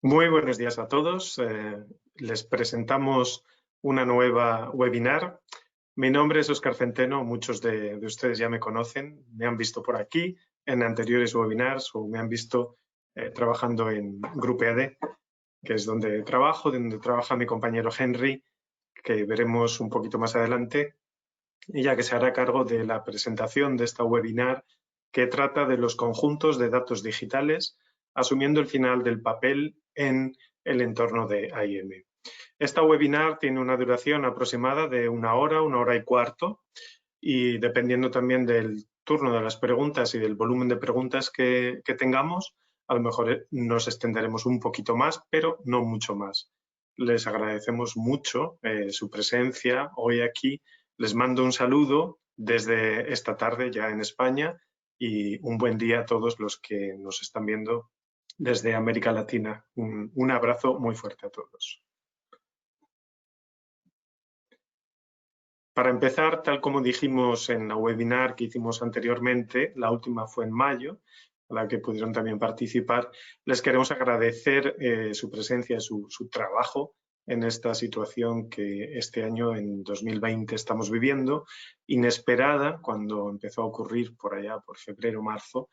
Muy buenos días a todos. Les presentamos una nueva webinar. Mi nombre es Óscar Centeno. Muchos de ustedes ya me conocen, me han visto por aquí en anteriores webinars o me han visto trabajando en Grupo EAD, que es donde trabaja mi compañero Henry, que veremos un poquito más adelante, y ya que se hará cargo de la presentación de esta webinar que trata de los conjuntos de datos digitales, asumiendo el final del papel en el entorno de IM. Esta webinar tiene una duración aproximada de una hora y cuarto, y dependiendo también del turno de las preguntas y del volumen de preguntas que tengamos, a lo mejor nos extenderemos un poquito más, pero no mucho más. Les agradecemos mucho su presencia hoy aquí. Les mando un saludo desde esta tarde ya en España y un buen día a todos los que nos están viendo desde América Latina. Un abrazo muy fuerte a todos. Para empezar, tal como dijimos en la webinar que hicimos anteriormente, la última fue en mayo, a la que pudieron también participar, les queremos agradecer su presencia, su trabajo en esta situación que este año, en 2020, estamos viviendo, inesperada, cuando empezó a ocurrir por allá, por febrero, marzo.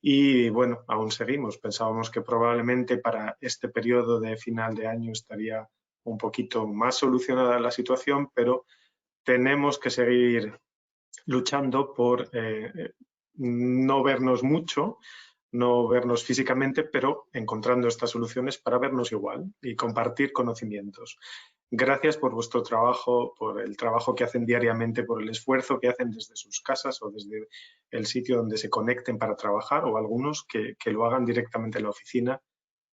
Y bueno, aún seguimos. Pensábamos que probablemente para este periodo de final de año estaría un poquito más solucionada la situación, pero tenemos que seguir luchando por no vernos mucho, no vernos físicamente, pero encontrando estas soluciones para vernos igual y compartir conocimientos. Gracias por vuestro trabajo, por el trabajo que hacen diariamente, por el esfuerzo que hacen desde sus casas o desde el sitio donde se conecten para trabajar, o algunos que lo hagan directamente en la oficina.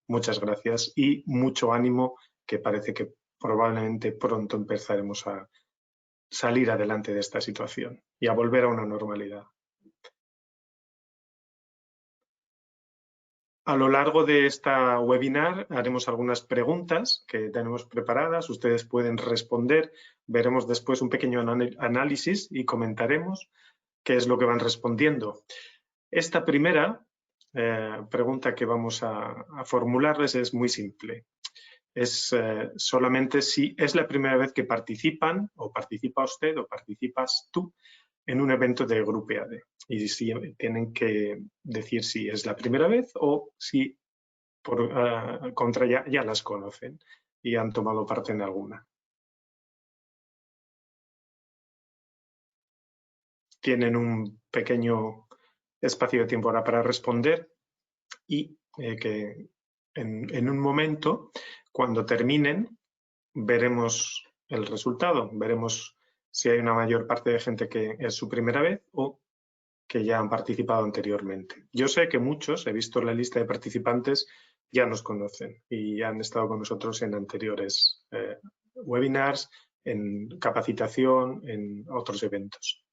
Muchas gracias y mucho ánimo, que parece que probablemente pronto empezaremos a salir adelante de esta situación y a volver a una normalidad. A lo largo de esta webinar haremos algunas preguntas que tenemos preparadas. Ustedes pueden responder. Veremos después un pequeño análisis y comentaremos qué es lo que van respondiendo. Esta primera pregunta que vamos a formularles es muy simple. Es solamente si es la primera vez que participan, o participa usted, o participas tú, en un evento de Grupo EAD. Y si tienen que decir si es la primera vez o si por contra ya las conocen y han tomado parte en alguna. Tienen un pequeño espacio de tiempo ahora para responder y que en un momento, cuando terminen, veremos el resultado, veremos si hay una mayor parte de gente que es su primera vez o que ya han participado anteriormente. Yo sé que muchos, he visto la lista de participantes, ya nos conocen y han estado con nosotros en anteriores webinars, en capacitación, en otros eventos.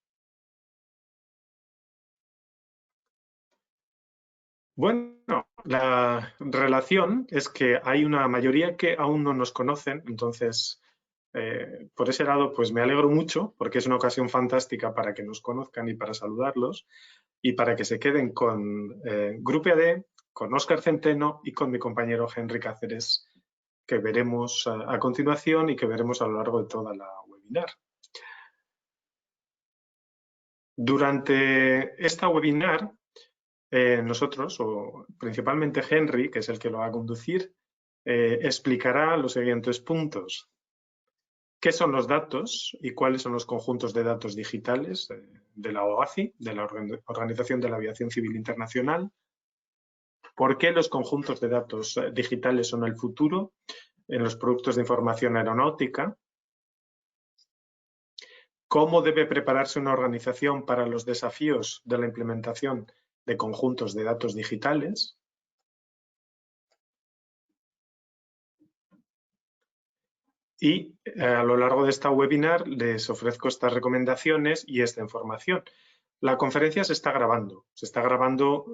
Bueno, la relación es que hay una mayoría que aún no nos conocen, entonces por ese lado pues me alegro mucho porque es una ocasión fantástica para que nos conozcan y para saludarlos y para que se queden con Grupo EAD, con Óscar Centeno y con mi compañero Henry Cáceres, que veremos a continuación y que veremos a lo largo de toda la webinar. Durante esta webinar, nosotros, o principalmente Henry, que es el que lo va a conducir, explicará los siguientes puntos. ¿Qué son los datos y cuáles son los conjuntos de datos digitales de la OACI, de la Organización de la Aviación Civil Internacional? ¿Por qué los conjuntos de datos digitales son el futuro en los productos de información aeronáutica? ¿Cómo debe prepararse una organización para los desafíos de la implementación de conjuntos de datos digitales? Y a lo largo de esta webinar les ofrezco estas recomendaciones y esta información. La conferencia se está grabando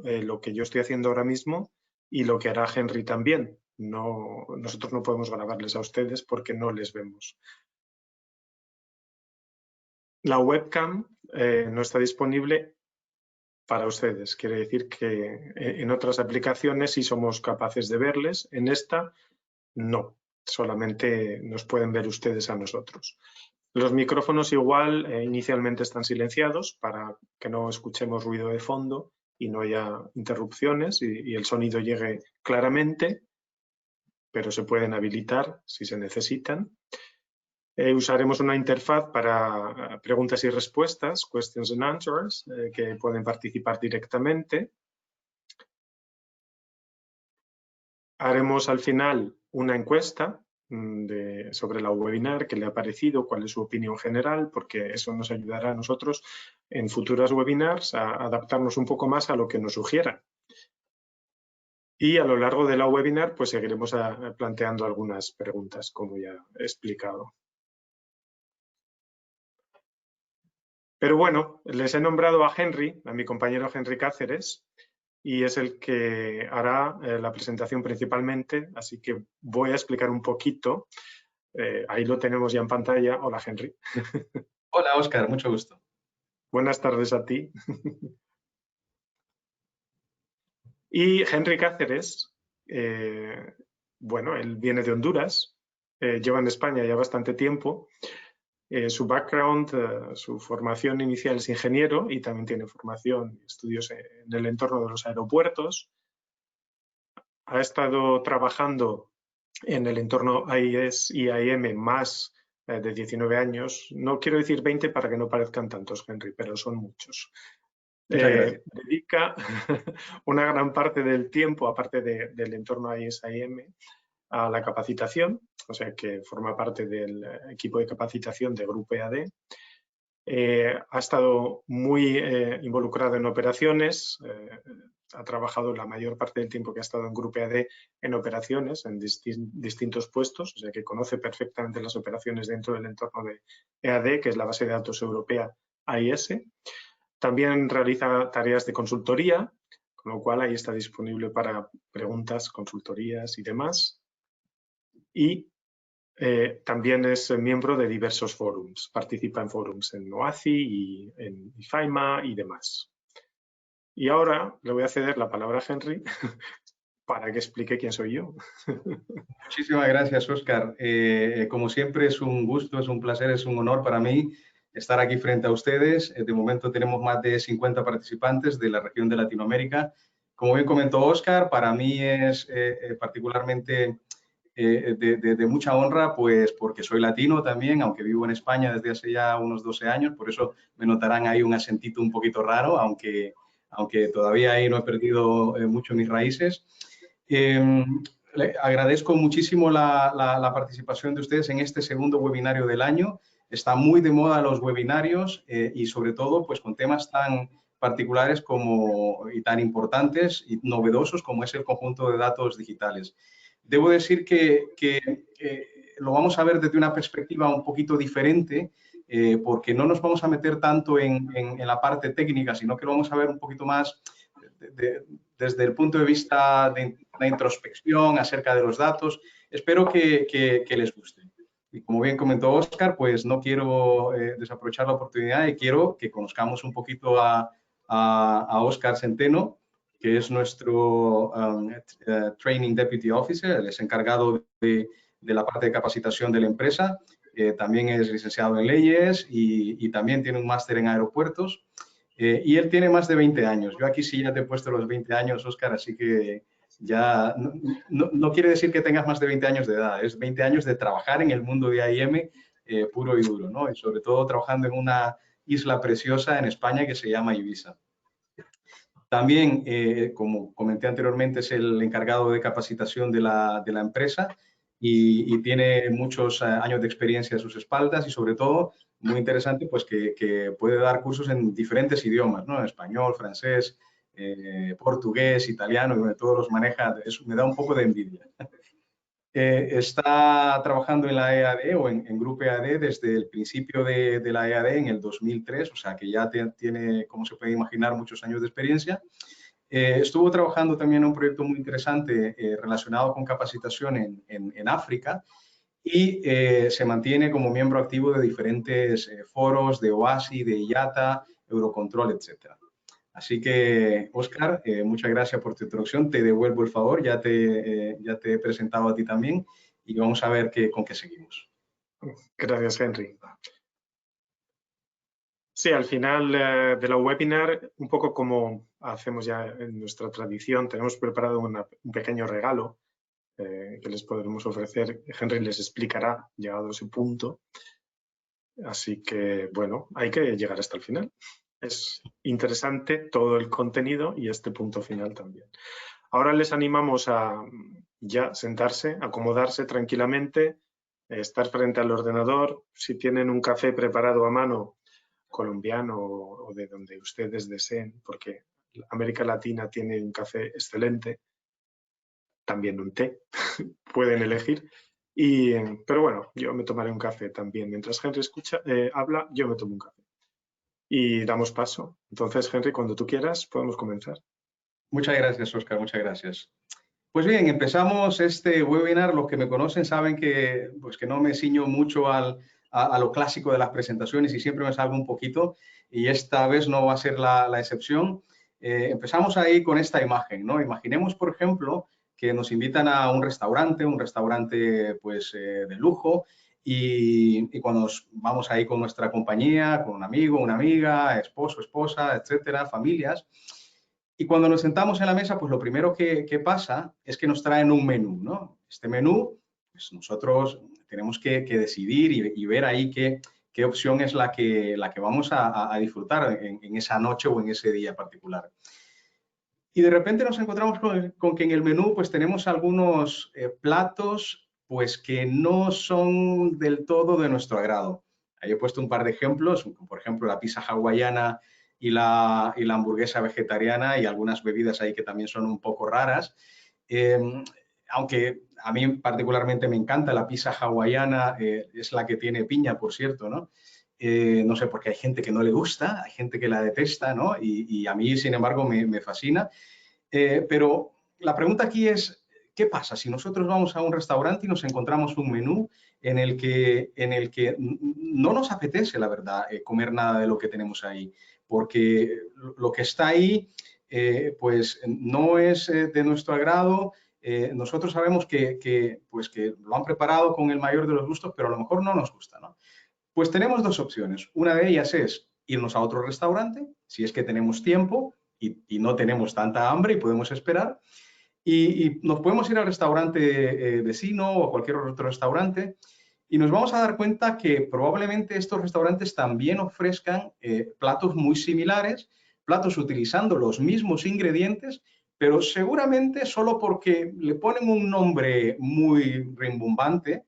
lo que yo estoy haciendo ahora mismo y lo que hará Henry también. Nosotros no podemos grabarles a ustedes porque no les vemos. La webcam no está disponible para ustedes. Quiere decir que en otras aplicaciones sí somos capaces de verles, en esta no, solamente nos pueden ver ustedes a nosotros. Los micrófonos igual inicialmente están silenciados para que no escuchemos ruido de fondo y no haya interrupciones y el sonido llegue claramente, pero se pueden habilitar si se necesitan. Usaremos una interfaz para preguntas y respuestas, questions and answers, que pueden participar directamente. Haremos al final una encuesta sobre la webinar, qué le ha parecido, cuál es su opinión general, porque eso nos ayudará a nosotros en futuras webinars a adaptarnos un poco más a lo que nos sugieran. Y a lo largo de la webinar pues seguiremos planteando algunas preguntas, como ya he explicado. Pero bueno, les he nombrado a Henry, a mi compañero Henry Cáceres, y es el que hará la presentación principalmente, así que voy a explicar un poquito. Ahí lo tenemos ya en pantalla. Hola, Henry. Hola, Óscar, mucho gusto. Buenas tardes a ti. Y Henry Cáceres, bueno, él viene de Honduras, lleva en España ya bastante tiempo. Su background, su formación inicial es ingeniero y también tiene formación y estudios en el entorno de los aeropuertos. Ha estado trabajando en el entorno AIS y AIM más de 19 años. No quiero decir 20 para que no parezcan tantos, Henry, pero son muchos. Muchas gracias. Dedica una gran parte del tiempo, aparte del entorno AIS-AIM, a la capacitación, o sea que forma parte del equipo de capacitación de Grupo EAD. Ha estado muy involucrado en operaciones, ha trabajado la mayor parte del tiempo que ha estado en Grupo EAD en operaciones, en distintos puestos, o sea que conoce perfectamente las operaciones dentro del entorno de EAD, que es la base de datos europea AIS. También realiza tareas de consultoría, con lo cual ahí está disponible para preguntas, consultorías y demás. Y también es miembro de diversos forums, participa en forums en OACI y en IFAIMA y demás. Y ahora le voy a ceder la palabra a Henry para que explique quién soy yo. Muchísimas gracias, Óscar. Como siempre, es un gusto, es un placer, es un honor para mí estar aquí frente a ustedes. De momento tenemos más de 50 participantes de la región de Latinoamérica. Como bien comentó Óscar, para mí es particularmente de mucha honra, pues porque soy latino también, aunque vivo en España desde hace ya unos 12 años, por eso me notarán ahí un acentito un poquito raro, aunque todavía ahí no he perdido mucho mis raíces. Le agradezco muchísimo la participación de ustedes en este segundo webinario del año. Está muy de moda los webinarios y sobre todo pues con temas tan particulares y tan importantes y novedosos como es el conjunto de datos digitales. Debo decir que lo vamos a ver desde una perspectiva un poquito diferente porque no nos vamos a meter tanto en la parte técnica, sino que lo vamos a ver un poquito más desde el punto de vista de la introspección acerca de los datos. Espero que les guste. Y como bien comentó Óscar, pues no quiero desaprovechar la oportunidad y quiero que conozcamos un poquito a Óscar Centeno, que es nuestro Training Deputy Officer, él es encargado de la parte de capacitación de la empresa. También es licenciado en leyes y también tiene un máster en aeropuertos. Y él tiene más de 20 años. Yo aquí sí ya te he puesto los 20 años, Óscar, así que ya no quiere decir que tengas más de 20 años de edad, es 20 años de trabajar en el mundo de AIM puro y duro, ¿no? Y sobre todo trabajando en una isla preciosa en España que se llama Ibiza. También, como comenté anteriormente, es el encargado de capacitación de la empresa y tiene muchos años de experiencia a sus espaldas y sobre todo, muy interesante, pues que puede dar cursos en diferentes idiomas, ¿no? Español, francés, portugués, italiano, y todos los maneja. Eso me da un poco de envidia. Está trabajando en la EAD o en Grupo EAD desde el principio de la EAD en el 2003, o sea que ya tiene, como se puede imaginar, muchos años de experiencia. Estuvo trabajando también en un proyecto muy interesante relacionado con capacitación en África y se mantiene como miembro activo de diferentes foros de OASI, de IATA, Eurocontrol, etc. Así que, Óscar, muchas gracias por tu introducción. Te devuelvo el favor, ya te he presentado a ti también y vamos a ver con qué seguimos. Gracias, Henry. Sí, al final de la webinar, un poco como hacemos ya en nuestra tradición, tenemos preparado un pequeño regalo que les podremos ofrecer. Henry les explicará llegado a ese punto. Así que, bueno, hay que llegar hasta el final. Es interesante todo el contenido y este punto final también. Ahora les animamos a ya sentarse, acomodarse tranquilamente, estar frente al ordenador. Si tienen un café preparado a mano, colombiano o de donde ustedes deseen, porque América Latina tiene un café excelente, también un té, pueden elegir. Pero bueno, yo me tomaré un café también. Mientras Henry habla, yo me tomo un café. Y damos paso. Entonces, Henry, cuando tú quieras, podemos comenzar. Muchas gracias, Óscar, muchas gracias. Pues bien, empezamos este webinar. Los que me conocen saben que, pues, que no me ciño mucho a lo clásico de las presentaciones y siempre me salgo un poquito, y esta vez no va a ser la excepción. Empezamos ahí con esta imagen, ¿no? Imaginemos, por ejemplo, que nos invitan a un restaurante pues de lujo, y cuando vamos ahí con nuestra compañía, con un amigo, una amiga, esposo, esposa, etcétera, familias. Y cuando nos sentamos en la mesa, pues lo primero que pasa es que nos traen un menú, ¿no? Este menú, pues nosotros tenemos que decidir y ver ahí qué opción es la que vamos a disfrutar en esa noche o en ese día particular. Y de repente nos encontramos con que en el menú pues tenemos algunos platos pues que no son del todo de nuestro agrado. Ahí he puesto un par de ejemplos, por ejemplo, la pizza hawaiana y la hamburguesa vegetariana, y algunas bebidas ahí que también son un poco raras. Aunque a mí particularmente me encanta la pizza hawaiana, es la que tiene piña, por cierto, ¿no? No sé, porque hay gente que no le gusta, hay gente que la detesta, ¿no? Y a mí, sin embargo, me fascina. Pero la pregunta aquí es, ¿qué pasa si nosotros vamos a un restaurante y nos encontramos un menú en el que no nos apetece, la verdad, comer nada de lo que tenemos ahí? Porque lo que está ahí, pues no es de nuestro agrado. Nosotros sabemos que lo han preparado con el mayor de los gustos, pero a lo mejor no nos gusta, ¿no? Pues tenemos dos opciones. Una de ellas es irnos a otro restaurante, si es que tenemos tiempo y no tenemos tanta hambre y podemos esperar. Y nos podemos ir al restaurante vecino o a cualquier otro restaurante, y nos vamos a dar cuenta que probablemente estos restaurantes también ofrezcan platos muy similares, platos utilizando los mismos ingredientes, pero seguramente solo porque le ponen un nombre muy rimbombante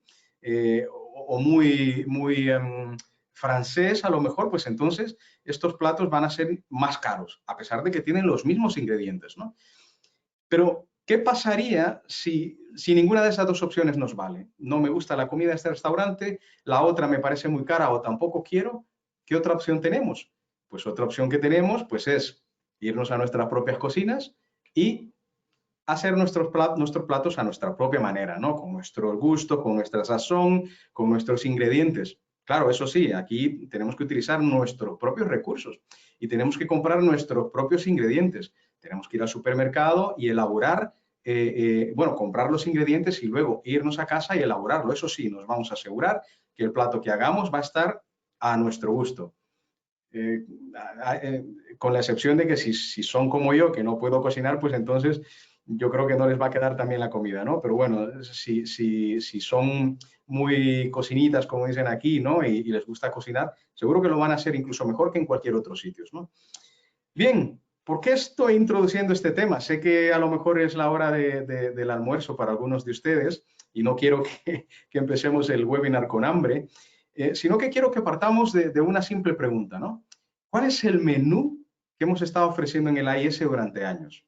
o muy francés, a lo mejor, pues entonces estos platos van a ser más caros, a pesar de que tienen los mismos ingredientes, ¿no? Pero, ¿qué pasaría si ninguna de esas dos opciones nos vale? No me gusta la comida de este restaurante, la otra me parece muy cara o tampoco quiero. ¿Qué otra opción tenemos? Pues otra opción que tenemos pues es irnos a nuestras propias cocinas y hacer nuestros platos a nuestra propia manera, ¿no? Con nuestro gusto, con nuestra sazón, con nuestros ingredientes. Claro, eso sí, aquí tenemos que utilizar nuestros propios recursos y tenemos que comprar nuestros propios ingredientes. Tenemos que ir al supermercado y elaborar, bueno, comprar los ingredientes y luego irnos a casa y elaborarlo. Eso sí, nos vamos a asegurar que el plato que hagamos va a estar a nuestro gusto. Con la excepción de que si son como yo, que no puedo cocinar, pues entonces yo creo que no les va a quedar también la comida, ¿no? Pero bueno, si son muy cocinitas, como dicen aquí, ¿no? Y les gusta cocinar, seguro que lo van a hacer incluso mejor que en cualquier otro sitio, ¿no? Bien, ¿por qué estoy introduciendo este tema? Sé que a lo mejor es la hora del almuerzo para algunos de ustedes y no quiero que empecemos el webinar con hambre, sino que quiero que partamos de una simple pregunta, ¿no? ¿Cuál es el menú que hemos estado ofreciendo en el AIS durante años?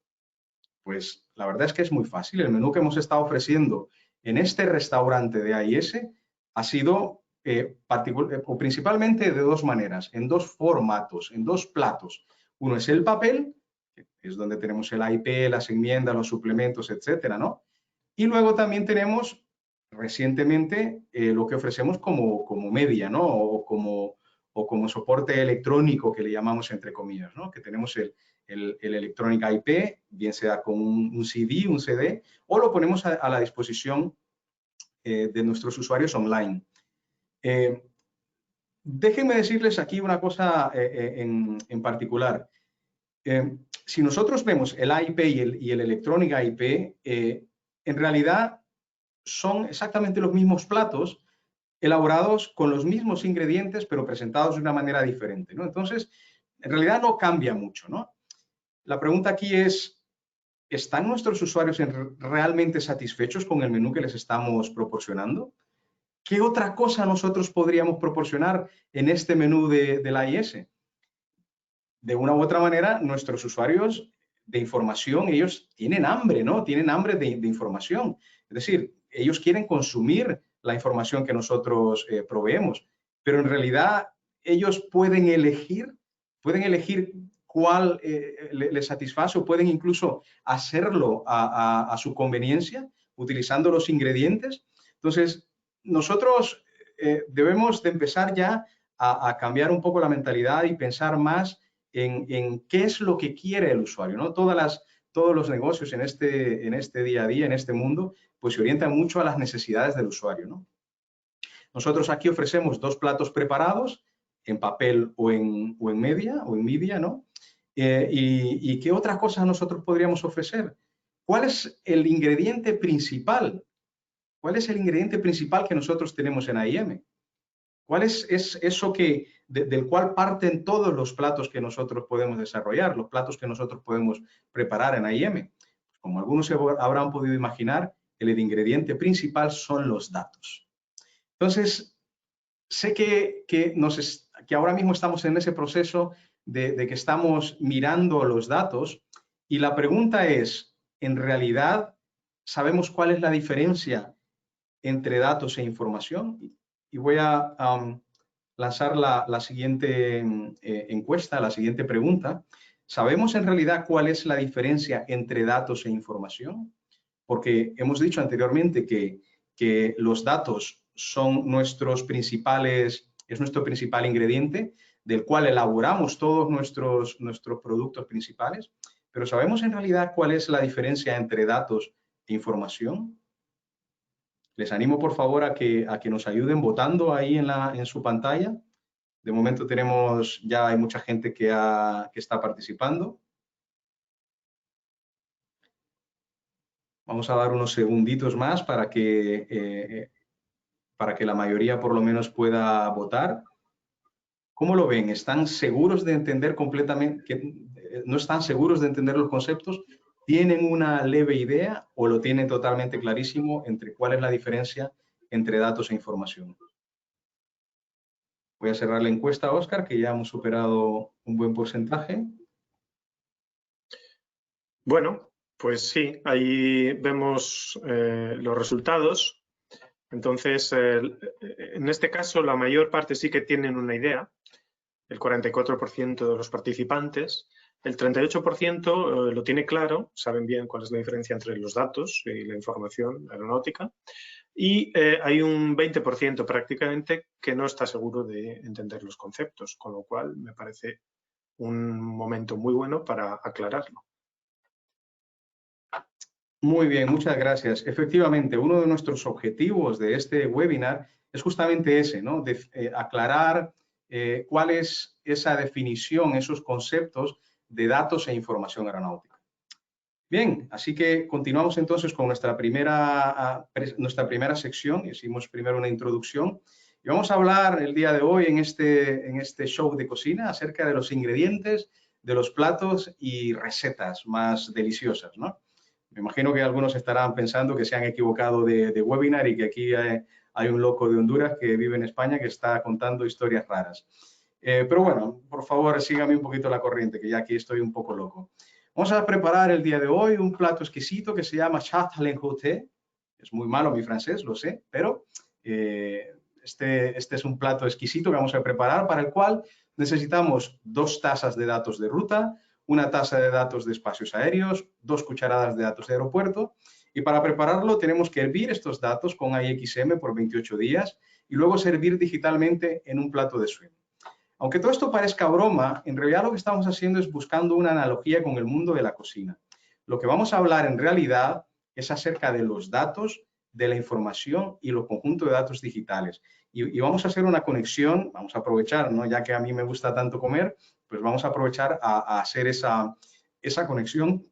Pues la verdad es que es muy fácil. El menú que hemos estado ofreciendo en este restaurante de AIS ha sido principalmente de dos maneras, en dos formatos, en dos platos. Uno es el papel, que es donde tenemos el AIP, las enmiendas, los suplementos, etcétera, ¿no? Y luego también tenemos recientemente lo que ofrecemos como media, ¿no? O o como soporte electrónico que le llamamos entre comillas, ¿no? Que tenemos el Electrónica IP, bien sea con un CD, un CD, o lo ponemos a la disposición de nuestros usuarios online. Déjenme decirles aquí una cosa en particular. Si nosotros vemos el IP y el Electrónica IP, en realidad son exactamente los mismos platos elaborados con los mismos ingredientes, pero presentados de una manera diferente, ¿no? Entonces, en realidad no cambia mucho, ¿no? La pregunta aquí es, ¿están nuestros usuarios realmente satisfechos con el menú que les estamos proporcionando? ¿Qué otra cosa nosotros podríamos proporcionar en este menú de la AIS? De una u otra manera, nuestros usuarios de información, ellos tienen hambre, ¿no? Tienen hambre de información. Es decir, ellos quieren consumir la información que nosotros proveemos, pero en realidad ellos pueden elegir cuál les satisface o pueden incluso hacerlo a su conveniencia utilizando los ingredientes. Entonces, nosotros debemos de empezar ya a cambiar un poco la mentalidad y pensar más en qué es lo que quiere el usuario, ¿no? Todos los negocios en este día a día, en este mundo, pues se orientan mucho a las necesidades del usuario, ¿no? Nosotros aquí ofrecemos 2 platos preparados en papel o en media, ¿no? ¿Y qué otra cosa nosotros podríamos ofrecer? ¿Cuál es el ingrediente principal? ¿Cuál es el ingrediente principal que nosotros tenemos en AIM? ¿Cuál es eso del cual parten todos los platos que nosotros podemos desarrollar, los platos que nosotros podemos preparar en AIM? Como algunos se habrán podido imaginar, el ingrediente principal son los datos. Entonces, sé que ahora mismo estamos en ese proceso de que estamos mirando los datos y la pregunta es, ¿en realidad sabemos cuál es la diferencia entre datos e información? Y voy a lanzar la siguiente encuesta, la siguiente pregunta. ¿Sabemos en realidad cuál es la diferencia entre datos e información? Porque hemos dicho anteriormente que los datos son nuestro principal ingrediente, del cual elaboramos todos nuestros productos principales, pero ¿sabemos en realidad cuál es la diferencia entre datos e información? Les animo, por favor, a que nos ayuden votando ahí en su pantalla. De momento ya hay mucha gente que está participando. Vamos a dar unos segunditos más para que la mayoría por lo menos pueda votar. ¿Cómo lo ven? ¿Están seguros de entender completamente, no están seguros de entender los conceptos? ¿Tienen una leve idea o lo tienen totalmente clarísimo entre cuál es la diferencia entre datos e información? Voy a cerrar la encuesta, Óscar, que ya hemos superado un buen porcentaje. Bueno, pues sí, ahí vemos los resultados. Entonces, en este caso, la mayor parte sí que tienen una idea, el 44% de los participantes. El 38% lo tiene claro, saben bien cuál es la diferencia entre los datos y la información aeronáutica. Y hay un 20% prácticamente que no está seguro de entender los conceptos, con lo cual me parece un momento muy bueno para aclararlo. Muy bien, muchas gracias. Efectivamente, uno de nuestros objetivos de este webinar es justamente ese, ¿no? Aclarar cuál es esa definición, esos conceptos de datos e información aeronáutica. Bien, así que continuamos entonces con nuestra primera sección. Hicimos primero una introducción y vamos a hablar el día de hoy en este show de cocina acerca de los ingredientes, de los platos y recetas más deliciosas, ¿no? Me imagino que algunos estarán pensando que se han equivocado de webinar y que aquí hay un loco de Honduras que vive en España que está contando historias raras. Pero bueno, por favor, síganme un poquito la corriente, que ya aquí estoy un poco loco. Vamos a preparar el día de hoy un plato exquisito que se llama chat lengoté. Es muy malo mi francés, lo sé, pero este es un plato exquisito que vamos a preparar para el cual necesitamos 2 tazas de datos de ruta, 1 taza de datos de espacios aéreos, 2 cucharadas de datos de aeropuerto. Y para prepararlo tenemos que hervir estos datos con AIXM por 28 días y luego servir digitalmente en un plato de suelo. Aunque todo esto parezca broma, en realidad lo que estamos haciendo es buscando una analogía con el mundo de la cocina. Lo que vamos a hablar en realidad es acerca de los datos, de la información y los conjuntos de datos digitales. Y vamos a hacer una conexión, vamos a aprovechar, ¿no? Ya que a mí me gusta tanto comer, pues vamos a aprovechar a hacer esa conexión,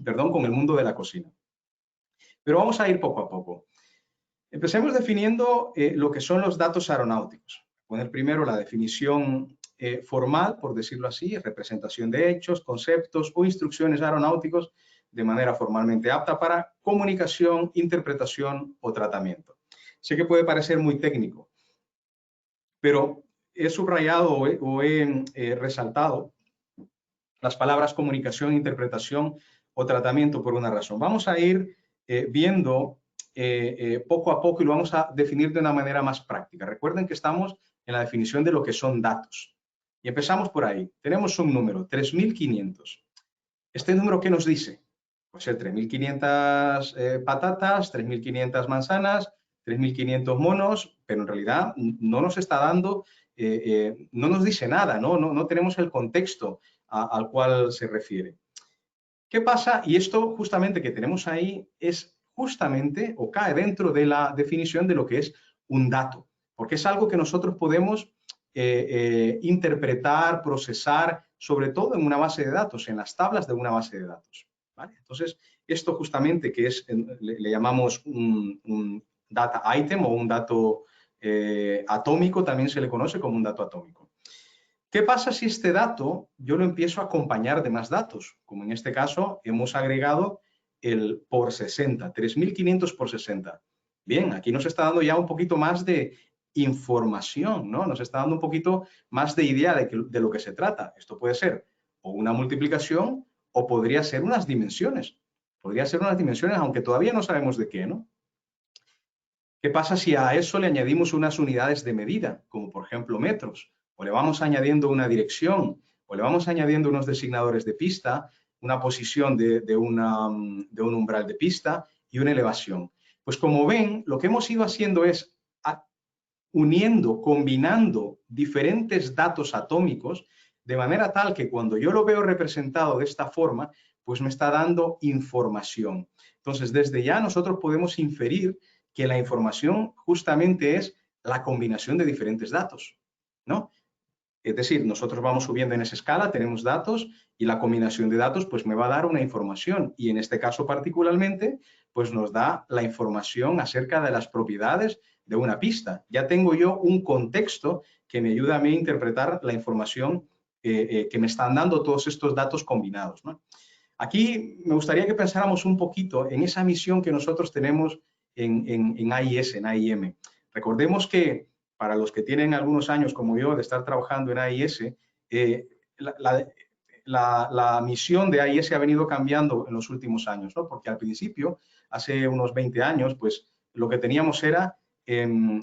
perdón, con el mundo de la cocina. Pero vamos a ir poco a poco. Empecemos definiendo lo que son los datos aeronáuticos. Voy a poner primero la definición formal, por decirlo así, representación de hechos, conceptos o instrucciones aeronáuticos de manera formalmente apta para comunicación, interpretación o tratamiento. Sé que puede parecer muy técnico, pero he subrayado o he resaltado las palabras comunicación, interpretación o tratamiento por una razón. Vamos a ir viendo poco a poco y lo vamos a definir de una manera más práctica. Recuerden que estamos en la definición de lo que son datos. Y empezamos por ahí. Tenemos un número, 3.500. ¿Este número qué nos dice? Puede ser 3.500 patatas, 3.500 manzanas, 3.500 monos, pero en realidad no nos está dando, no nos dice nada, no tenemos el contexto al cual se refiere. ¿Qué pasa? Y esto justamente que tenemos ahí es justamente o cae dentro de la definición de lo que es un dato, porque es algo que nosotros podemos interpretar, procesar, sobre todo en una base de datos, en las tablas de una base de datos. ¿Vale? Entonces, esto justamente que es, le llamamos un data item o un dato atómico, también se le conoce como un dato atómico. ¿Qué pasa si este dato yo lo empiezo a acompañar de más datos? Como en este caso hemos agregado el por 60, 3.500 por 60. Bien, aquí nos está dando ya un poquito más de información, ¿no? Nos está dando un poquito más de idea de lo que se trata. Esto puede ser o una multiplicación o podría ser unas dimensiones. Podría ser unas dimensiones, aunque todavía no sabemos de qué, ¿no? ¿Qué pasa si a eso le añadimos unas unidades de medida, como por ejemplo metros? O le vamos añadiendo una dirección, o le vamos añadiendo unos designadores de pista, una posición de un umbral de pista y una elevación. Pues como ven, lo que hemos ido haciendo es uniendo, combinando diferentes datos atómicos, de manera tal que cuando yo lo veo representado de esta forma, pues me está dando información. Entonces, desde ya nosotros podemos inferir que la información justamente es la combinación de diferentes datos, ¿no? Es decir, nosotros vamos subiendo en esa escala, tenemos datos y la combinación de datos pues me va a dar una información y en este caso particularmente pues nos da la información acerca de las propiedades de una pista. Ya tengo yo un contexto que me ayuda a mí a interpretar la información que me están dando todos estos datos combinados, ¿no? Aquí me gustaría que pensáramos un poquito en esa misión que nosotros tenemos en AIS, en AIM. Recordemos que para los que tienen algunos años como yo de estar trabajando en AIS, la misión de AIS ha venido cambiando en los últimos años, ¿no? Porque al principio, hace unos 20 años, pues lo que teníamos era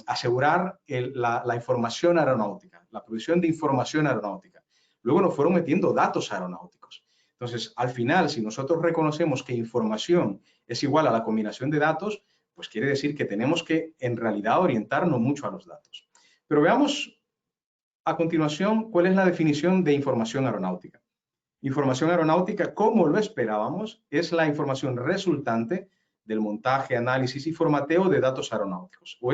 asegurar la información aeronáutica, la provisión de información aeronáutica. Luego nos fueron metiendo datos aeronáuticos. Entonces, al final, si nosotros reconocemos que información es igual a la combinación de datos, pues quiere decir que tenemos que, en realidad, orientarnos mucho a los datos. Pero veamos a continuación cuál es la definición de información aeronáutica. Información aeronáutica, como lo esperábamos, es la información resultante del montaje, análisis y formateo de datos aeronáuticos, o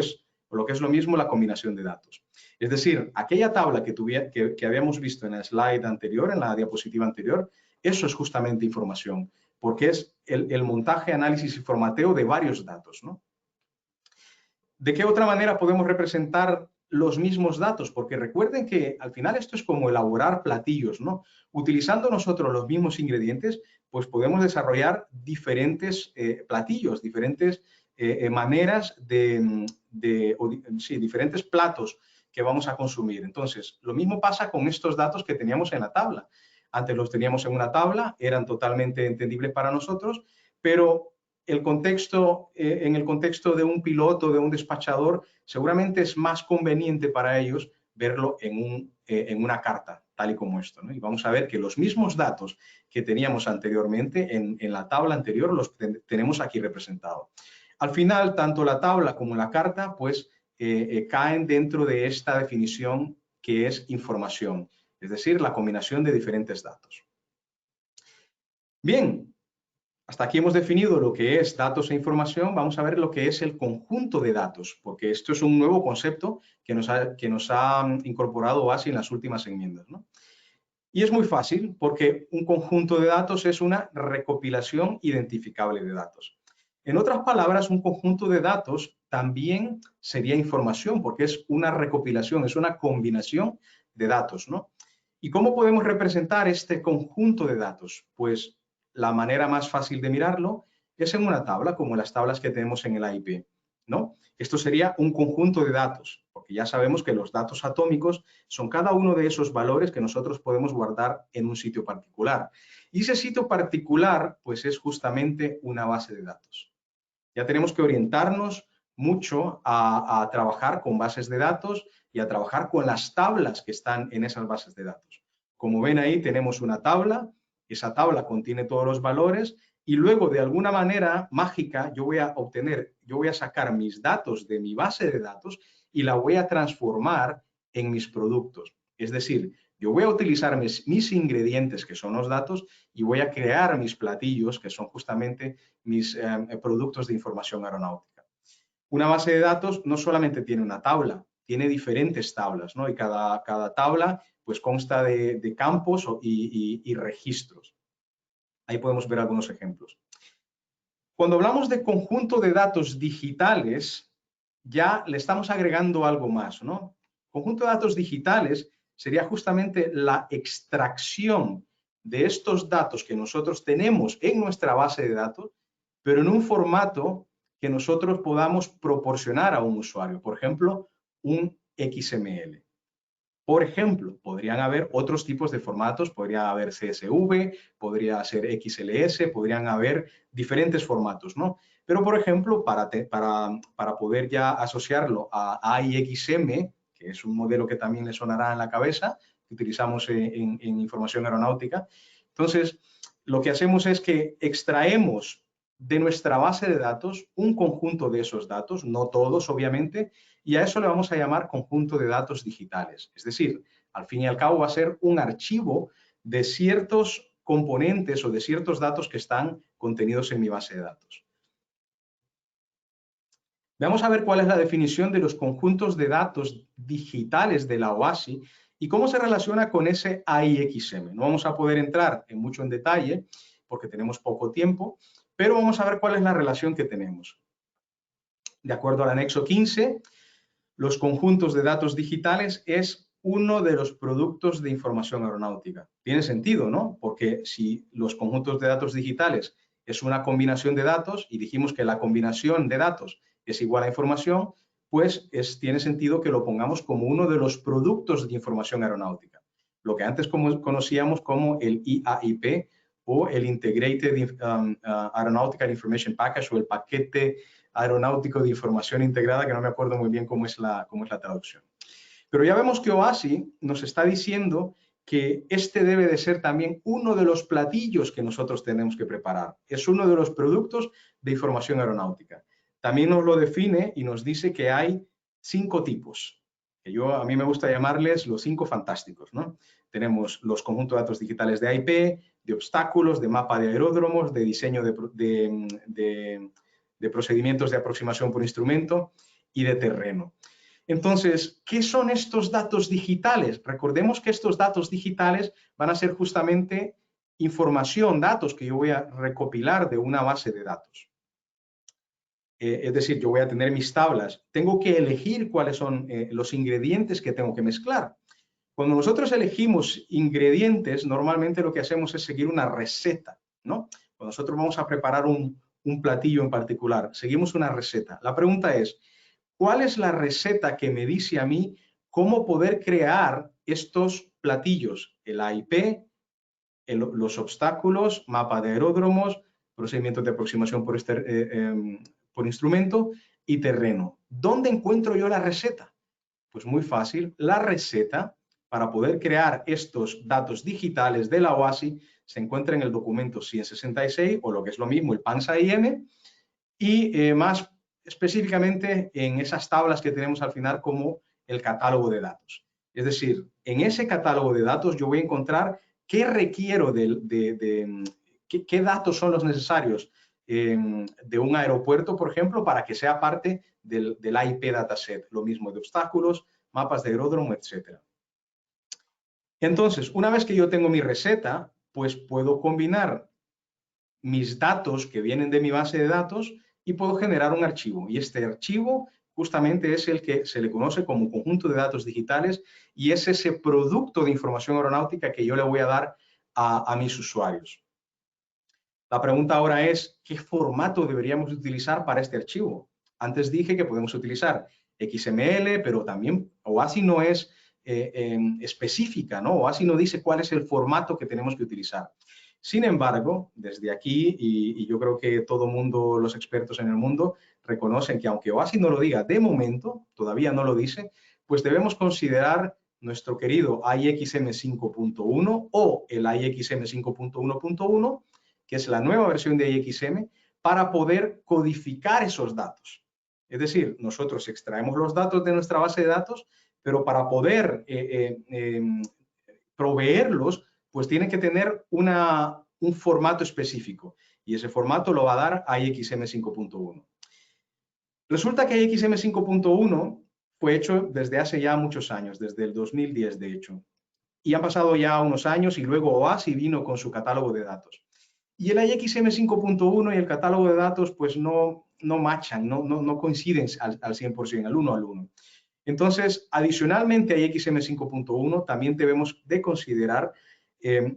lo que es lo mismo, la combinación de datos. Es decir, aquella tabla que habíamos visto en la slide anterior, en la diapositiva anterior, eso es justamente información, porque es el montaje, análisis y formateo de varios datos, ¿no? ¿De qué otra manera podemos representar los mismos datos? Porque recuerden que al final esto es como elaborar platillos, ¿no? Utilizando nosotros los mismos ingredientes, pues podemos desarrollar diferentes platillos, diferentes maneras diferentes platos que vamos a consumir. Entonces, lo mismo pasa con estos datos que teníamos en la tabla. Antes los teníamos en una tabla, eran totalmente entendibles para nosotros, pero en el contexto de un piloto, de un despachador, seguramente es más conveniente para ellos verlo en una carta, tal y como esto, ¿no? Y vamos a ver que los mismos datos que teníamos anteriormente en la tabla anterior los tenemos aquí representados. Al final, tanto la tabla como la carta, pues, caen dentro de esta definición que es información, es decir, la combinación de diferentes datos. Bien, hasta aquí hemos definido lo que es datos e información. Vamos a ver lo que es el conjunto de datos, porque esto es un nuevo concepto que nos ha incorporado OASI en las últimas enmiendas, ¿no? Y es muy fácil, porque un conjunto de datos es una recopilación identificable de datos. En otras palabras, un conjunto de datos también sería información, porque es una recopilación, es una combinación de datos, ¿no? ¿Y cómo podemos representar este conjunto de datos? Pues la manera más fácil de mirarlo es en una tabla, como las tablas que tenemos en el AIP, ¿no? Esto sería un conjunto de datos, porque ya sabemos que los datos atómicos son cada uno de esos valores que nosotros podemos guardar en un sitio particular. Y ese sitio particular, pues es justamente una base de datos. Ya tenemos que orientarnos mucho a trabajar con bases de datos y a trabajar con las tablas que están en esas bases de datos. Como ven ahí, tenemos una tabla, esa tabla contiene todos los valores y luego de alguna manera mágica yo voy a sacar mis datos de mi base de datos y la voy a transformar en mis productos. Es decir, yo voy a utilizar mis ingredientes, que son los datos, y voy a crear mis platillos, que son justamente mis productos de información aeronáutica. Una base de datos no solamente tiene una tabla, tiene diferentes tablas, ¿no? Y cada tabla pues consta de campos y registros. Ahí podemos ver algunos ejemplos. Cuando hablamos de conjunto de datos digitales, ya le estamos agregando algo más, ¿no? Conjunto de datos digitales sería justamente la extracción de estos datos que nosotros tenemos en nuestra base de datos, pero en un formato que nosotros podamos proporcionar a un usuario. Por ejemplo, un XML. Por ejemplo, podrían haber otros tipos de formatos, podría haber CSV, podría ser XLS, podrían haber diferentes formatos, ¿no? Pero, por ejemplo, para poder ya asociarlo a AIXM, que es un modelo que también le sonará en la cabeza, que utilizamos en información aeronáutica, entonces, lo que hacemos es que extraemos de nuestra base de datos un conjunto de esos datos, no todos, obviamente, y a eso le vamos a llamar conjunto de datos digitales. Es decir, al fin y al cabo va a ser un archivo de ciertos componentes o de ciertos datos que están contenidos en mi base de datos. Vamos a ver cuál es la definición de los conjuntos de datos digitales de la OASI y cómo se relaciona con ese AIXM. No vamos a poder entrar mucho en detalle porque tenemos poco tiempo, pero vamos a ver cuál es la relación que tenemos. De acuerdo al anexo 15, los conjuntos de datos digitales es uno de los productos de información aeronáutica. Tiene sentido, ¿no? Porque si los conjuntos de datos digitales es una combinación de datos y dijimos que la combinación de datos es igual a información, pues tiene sentido que lo pongamos como uno de los productos de información aeronáutica. Lo que antes conocíamos como el IAIP o el Integrated Aeronautical Information Package o el paquete aeronáutico de información integrada, que no me acuerdo muy bien cómo es la traducción. Pero ya vemos que OASI nos está diciendo que este debe de ser también uno de los platillos que nosotros tenemos que preparar. Es uno de los productos de información aeronáutica. También nos lo define y nos dice que hay 5 tipos, que a mí me gusta llamarles los 5 fantásticos, ¿no? Tenemos los conjuntos de datos digitales de AIP, de obstáculos, de mapa de aeródromos, de diseño de procedimientos de aproximación por instrumento y de terreno. Entonces, ¿qué son estos datos digitales? Recordemos que estos datos digitales van a ser justamente información, datos que yo voy a recopilar de una base de datos. Es decir, yo voy a tener mis tablas. Tengo que elegir cuáles son los ingredientes que tengo que mezclar. Cuando nosotros elegimos ingredientes, normalmente lo que hacemos es seguir una receta, ¿no? Cuando nosotros vamos a preparar un platillo en particular, seguimos una receta. La pregunta es, ¿cuál es la receta que me dice a mí cómo poder crear estos platillos? El AIP, los obstáculos, mapa de aeródromos, procedimientos de aproximación por instrumento y terreno. ¿Dónde encuentro yo la receta? Pues muy fácil, la receta para poder crear estos datos digitales de la OASI se encuentra en el documento 166 o lo que es lo mismo, el PANSA-IM, y más específicamente en esas tablas que tenemos al final como el catálogo de datos. Es decir, en ese catálogo de datos yo voy a encontrar qué requiero qué datos son los necesarios de un aeropuerto, por ejemplo, para que sea parte del IP dataset. Lo mismo de obstáculos, mapas de aeródromo, etc. Entonces, una vez que yo tengo mi receta, pues puedo combinar mis datos que vienen de mi base de datos y puedo generar un archivo. Y este archivo justamente es el que se le conoce como conjunto de datos digitales y es ese producto de información aeronáutica que yo le voy a dar a mis usuarios. La pregunta ahora es, ¿qué formato deberíamos utilizar para este archivo? Antes dije que podemos utilizar XML, pero también OASI no es específica, ¿no? OASI no dice cuál es el formato que tenemos que utilizar. Sin embargo, desde aquí, y yo creo que todo mundo, los expertos en el mundo, reconocen que aunque OASI no lo diga de momento, todavía no lo dice, pues debemos considerar nuestro querido IXM 5.1 o el IXM 5.1.1, que es la nueva versión de IXM, para poder codificar esos datos. Es decir, nosotros extraemos los datos de nuestra base de datos, pero para poder proveerlos, pues tienen que tener un formato específico. Y ese formato lo va a dar IXM 5.1. Resulta que IXM 5.1 fue hecho desde hace ya muchos años, desde el 2010 de hecho. Y han pasado ya unos años y luego OASI vino con su catálogo de datos. Y el IXM 5.1 y el catálogo de datos pues no machan, no coinciden al 100%, al 1 al 1. Entonces, adicionalmente a IXM 5.1 también debemos de considerar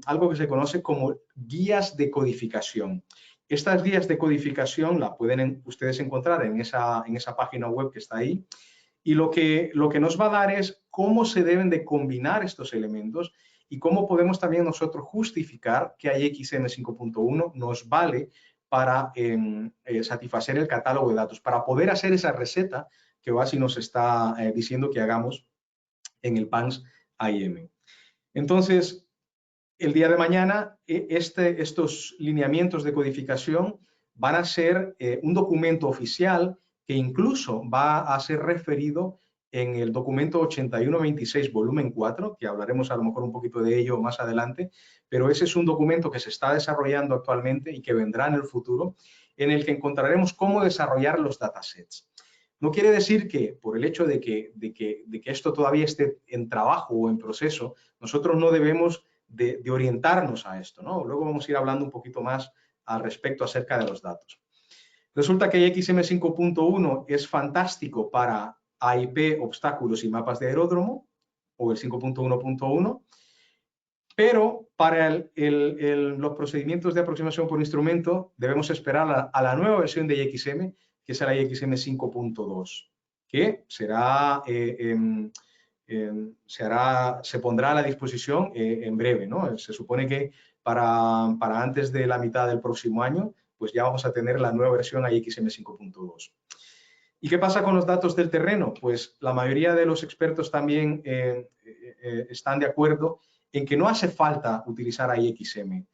algo que se conoce como guías de codificación. Estas guías de codificación la pueden ustedes encontrar en esa página web que está ahí. Y lo que nos va a dar es cómo se deben de combinar estos elementos y cómo podemos también nosotros justificar que IXM 5.1 nos vale para satisfacer el catálogo de datos, para poder hacer esa receta que OASI nos está diciendo que hagamos en el PANS AIM. Entonces, el día de mañana, estos lineamientos de codificación van a ser un documento oficial que incluso va a ser referido en el documento 8126, volumen 4, que hablaremos a lo mejor un poquito de ello más adelante, pero ese es un documento que se está desarrollando actualmente y que vendrá en el futuro, en el que encontraremos cómo desarrollar los datasets. No quiere decir que por el hecho de que esto todavía esté en trabajo o en proceso, nosotros no debemos de orientarnos a esto, ¿no? Luego vamos a ir hablando un poquito más al respecto acerca de los datos. Resulta que IXM 5.1 es fantástico para AIP, obstáculos y mapas de aeródromo, o el 5.1.1, pero para los procedimientos de aproximación por instrumento debemos esperar a la nueva versión de IXM, que es la IXM 5.2, que se pondrá a la disposición en breve, ¿no? Se supone que para antes de la mitad del próximo año, pues ya vamos a tener la nueva versión IXM 5.2. ¿Y qué pasa con los datos del terreno? Pues la mayoría de los expertos también están de acuerdo en que no hace falta utilizar IXM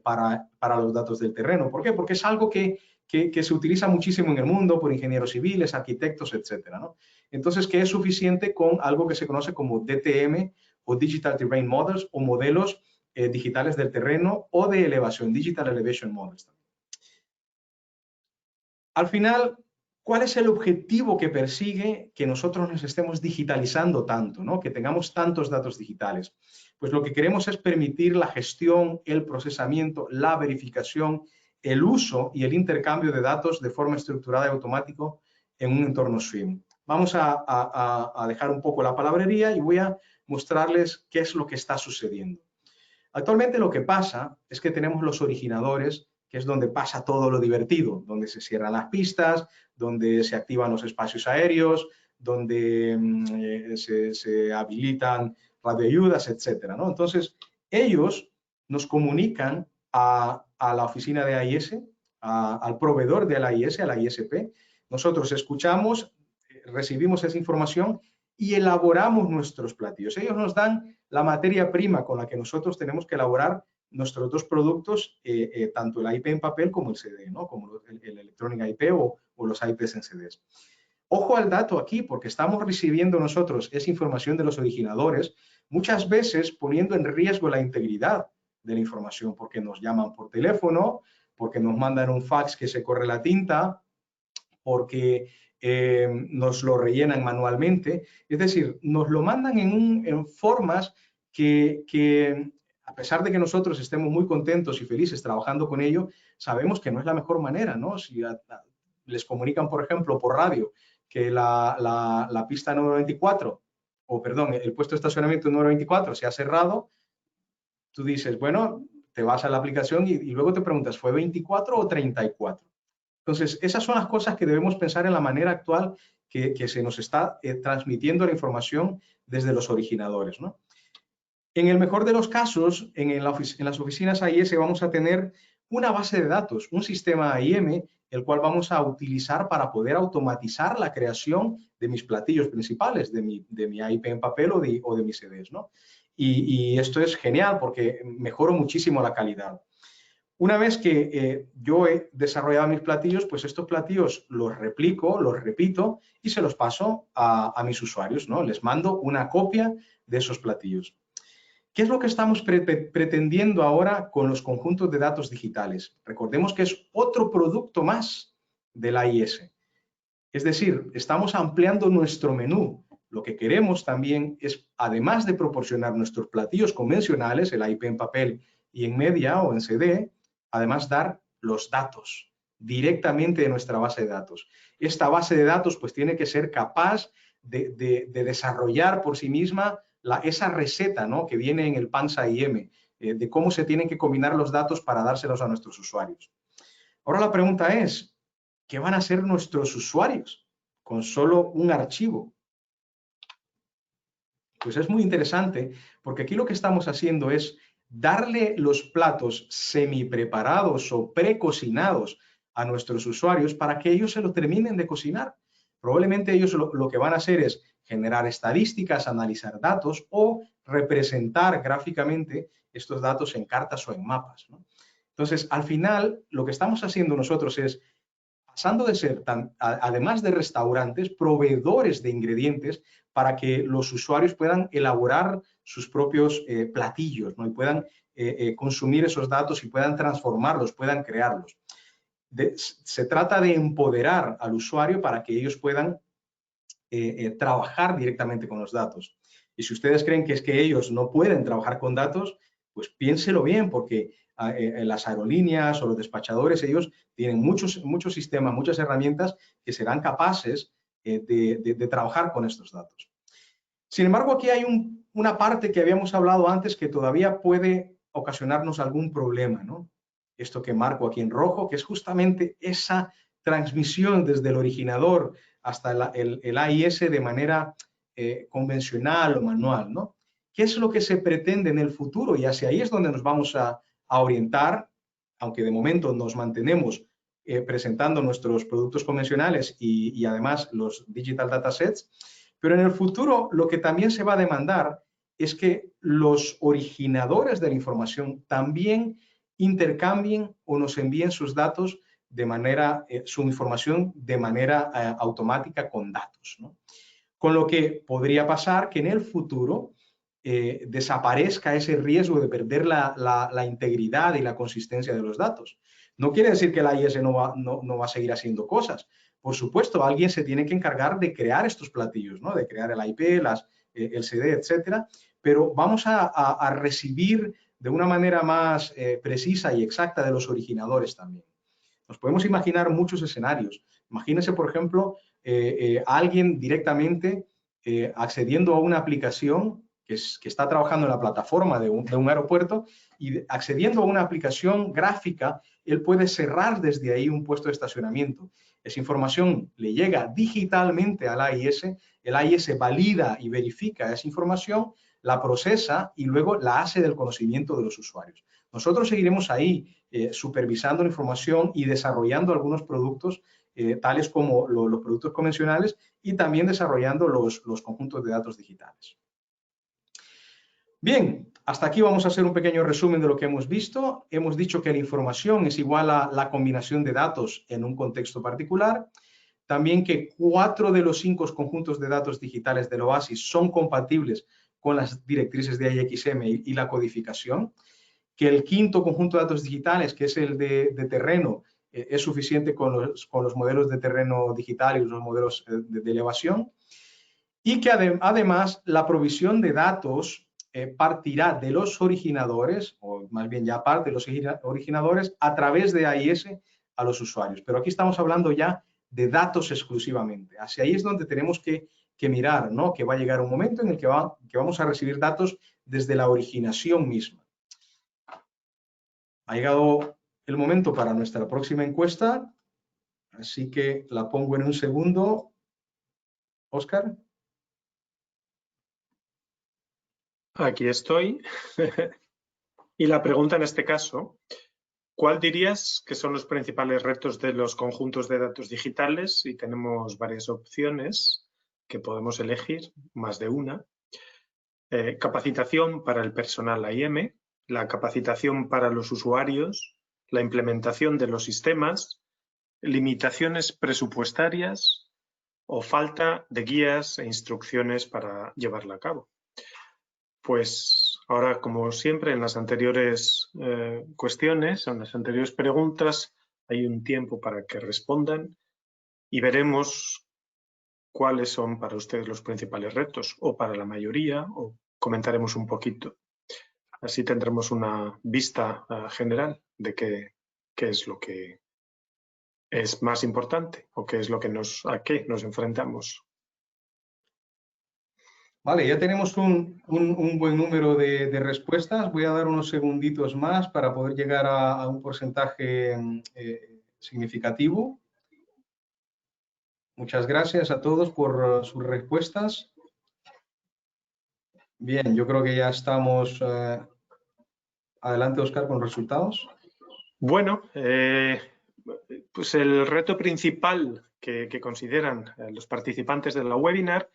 para los datos del terreno. ¿Por qué? Porque es algo que se utiliza muchísimo en el mundo por ingenieros civiles, arquitectos, etcétera, ¿no? Entonces, que es suficiente con algo que se conoce como DTM o Digital Terrain Models o modelos digitales del terreno o de elevación, Digital Elevation Models también. Al final, ¿cuál es el objetivo que persigue que nosotros nos estemos digitalizando tanto, ¿no? Que tengamos tantos datos digitales? Pues lo que queremos es permitir la gestión, el procesamiento, la verificación, el uso y el intercambio de datos de forma estructurada y automático en un entorno SWIM. Vamos a dejar un poco la palabrería y voy a mostrarles qué es lo que está sucediendo. Actualmente lo que pasa es que tenemos los originadores, que es donde pasa todo lo divertido, donde se cierran las pistas, donde se activan los espacios aéreos, donde se habilitan radioayudas, etcétera, ¿no? Entonces, ellos nos comunican a la oficina de AIS, al proveedor de la AIS, a la ISP. Nosotros escuchamos, recibimos esa información y elaboramos nuestros platillos. Ellos nos dan la materia prima con la que nosotros tenemos que elaborar nuestros dos productos, tanto el IP en papel como el CD, ¿no? Como el Electronic IP o los IPs en CDs. Ojo al dato aquí, porque estamos recibiendo nosotros esa información de los originadores, muchas veces poniendo en riesgo la integridad de la información, porque nos llaman por teléfono, porque nos mandan un fax que se corre la tinta, porque nos lo rellenan manualmente. Es decir, nos lo mandan en formas que, a pesar de que nosotros estemos muy contentos y felices trabajando con ello, sabemos que no es la mejor manera, ¿no? Si les comunican, por ejemplo, por radio, que la pista número 24, o perdón, el puesto de estacionamiento número 24 se ha cerrado, tú dices, bueno, te vas a la aplicación y luego te preguntas, ¿fue 24 o 34? Entonces, esas son las cosas que debemos pensar en la manera actual que se nos está transmitiendo la información desde los originadores, ¿no? En el mejor de los casos, en las oficinas AIS vamos a tener una base de datos, un sistema AIM, el cual vamos a utilizar para poder automatizar la creación de mis platillos principales, de mi AIP en papel o de mis CDs, ¿no? Y esto es genial porque mejoro muchísimo la calidad. Una vez que yo he desarrollado mis platillos, pues estos platillos los replico, los repito y se los paso a mis usuarios, ¿no? Les mando una copia de esos platillos. ¿Qué es lo que estamos pretendiendo ahora con los conjuntos de datos digitales? Recordemos que es otro producto más del AIS. Es decir, estamos ampliando nuestro menú. Lo que queremos también es, además de proporcionar nuestros platillos convencionales, el AIP en papel y en media o en CD, además dar los datos directamente de nuestra base de datos. Esta base de datos pues tiene que ser capaz de desarrollar por sí misma esa receta, ¿no?, que viene en el PANSA IM, de cómo se tienen que combinar los datos para dárselos a nuestros usuarios. Ahora la pregunta es, ¿qué van a hacer nuestros usuarios con solo un archivo? Pues es muy interesante, porque aquí lo que estamos haciendo es darle los platos semi-preparados o precocinados a nuestros usuarios para que ellos se lo terminen de cocinar. Probablemente ellos lo que van a hacer es generar estadísticas, analizar datos o representar gráficamente estos datos en cartas o en mapas, ¿no? Entonces, al final, lo que estamos haciendo nosotros es pasando de ser, además de restaurantes, proveedores de ingredientes para que los usuarios puedan elaborar sus propios platillos, ¿no?, y puedan consumir esos datos y puedan transformarlos, puedan crearlos. Se trata de empoderar al usuario para que ellos puedan trabajar directamente con los datos. Y si ustedes creen que es que ellos no pueden trabajar con datos, pues piénselo bien, porque las aerolíneas o los despachadores, ellos tienen muchos sistemas, muchas herramientas que serán capaces de trabajar con estos datos. Sin embargo, aquí hay una parte que habíamos hablado antes que todavía puede ocasionarnos algún problema, ¿no? Esto que marco aquí en rojo, que es justamente esa transmisión desde el originador hasta el AIS de manera convencional o manual, ¿no? ¿Qué es lo que se pretende en el futuro? Y hacia ahí es donde nos vamos a orientar, aunque de momento nos mantenemos presentando nuestros productos convencionales y además los digital datasets, pero en el futuro lo que también se va a demandar es que los originadores de la información también intercambien o nos envíen sus datos de manera, su información de manera automática con datos, ¿no? Con lo que podría pasar que en el futuro desaparezca ese riesgo de perder la integridad y la consistencia de los datos. No quiere decir que la AIS no va a seguir haciendo cosas. Por supuesto, alguien se tiene que encargar de crear estos platillos, ¿no?, de crear el IP, el CD, etcétera, pero vamos a recibir de una manera más precisa y exacta de los originadores también. Nos podemos imaginar muchos escenarios. Imagínense, por ejemplo, alguien directamente accediendo a una aplicación que está trabajando en la plataforma de un aeropuerto y accediendo a una aplicación gráfica, él puede cerrar desde ahí un puesto de estacionamiento. Esa información le llega digitalmente al AIS, el AIS valida y verifica esa información, la procesa y luego la hace del conocimiento de los usuarios. Nosotros seguiremos ahí supervisando la información y desarrollando algunos productos tales como los productos convencionales y también desarrollando los conjuntos de datos digitales. Bien, hasta aquí vamos a hacer un pequeño resumen de lo que hemos visto. Hemos dicho que la información es igual a la combinación de datos en un contexto particular. también que 4 de los 5 conjuntos de datos digitales del OASIS son compatibles con las directrices de IXM y la codificación, que el 5º conjunto de datos digitales, que es el de terreno, es suficiente con los modelos de terreno digital y los modelos de elevación, y que además la provisión de datos partirá de los originadores, o más bien ya parte de los originadores, a través de AIS a los usuarios. Pero aquí estamos hablando ya de datos exclusivamente. Hacia ahí es donde tenemos que mirar, ¿no? Que va a llegar un momento en el que vamos a recibir datos desde la originación misma. Ha llegado el momento para nuestra próxima encuesta, así que la pongo en un segundo. Óscar. Aquí estoy. Y la pregunta en este caso, ¿cuál dirías que son los principales retos de los conjuntos de datos digitales? Y tenemos varias opciones que podemos elegir, más de una. Capacitación para el personal AIM, la capacitación para los usuarios, la implementación de los sistemas, limitaciones presupuestarias o falta de guías e instrucciones para llevarla a cabo. Pues ahora, como siempre, en las anteriores cuestiones, en las anteriores preguntas, hay un tiempo para que respondan y veremos cuáles son para ustedes los principales retos, o para la mayoría, o comentaremos un poquito. Así tendremos una vista general de qué es lo que es más importante o qué es lo que a qué nos enfrentamos. Vale, ya tenemos un buen número de respuestas. Voy a dar unos segunditos más para poder llegar a un porcentaje significativo. Muchas gracias a todos por sus respuestas. Bien, yo creo que ya estamos. Adelante, Óscar, con los resultados. Bueno, pues el reto principal que consideran los participantes de la webinar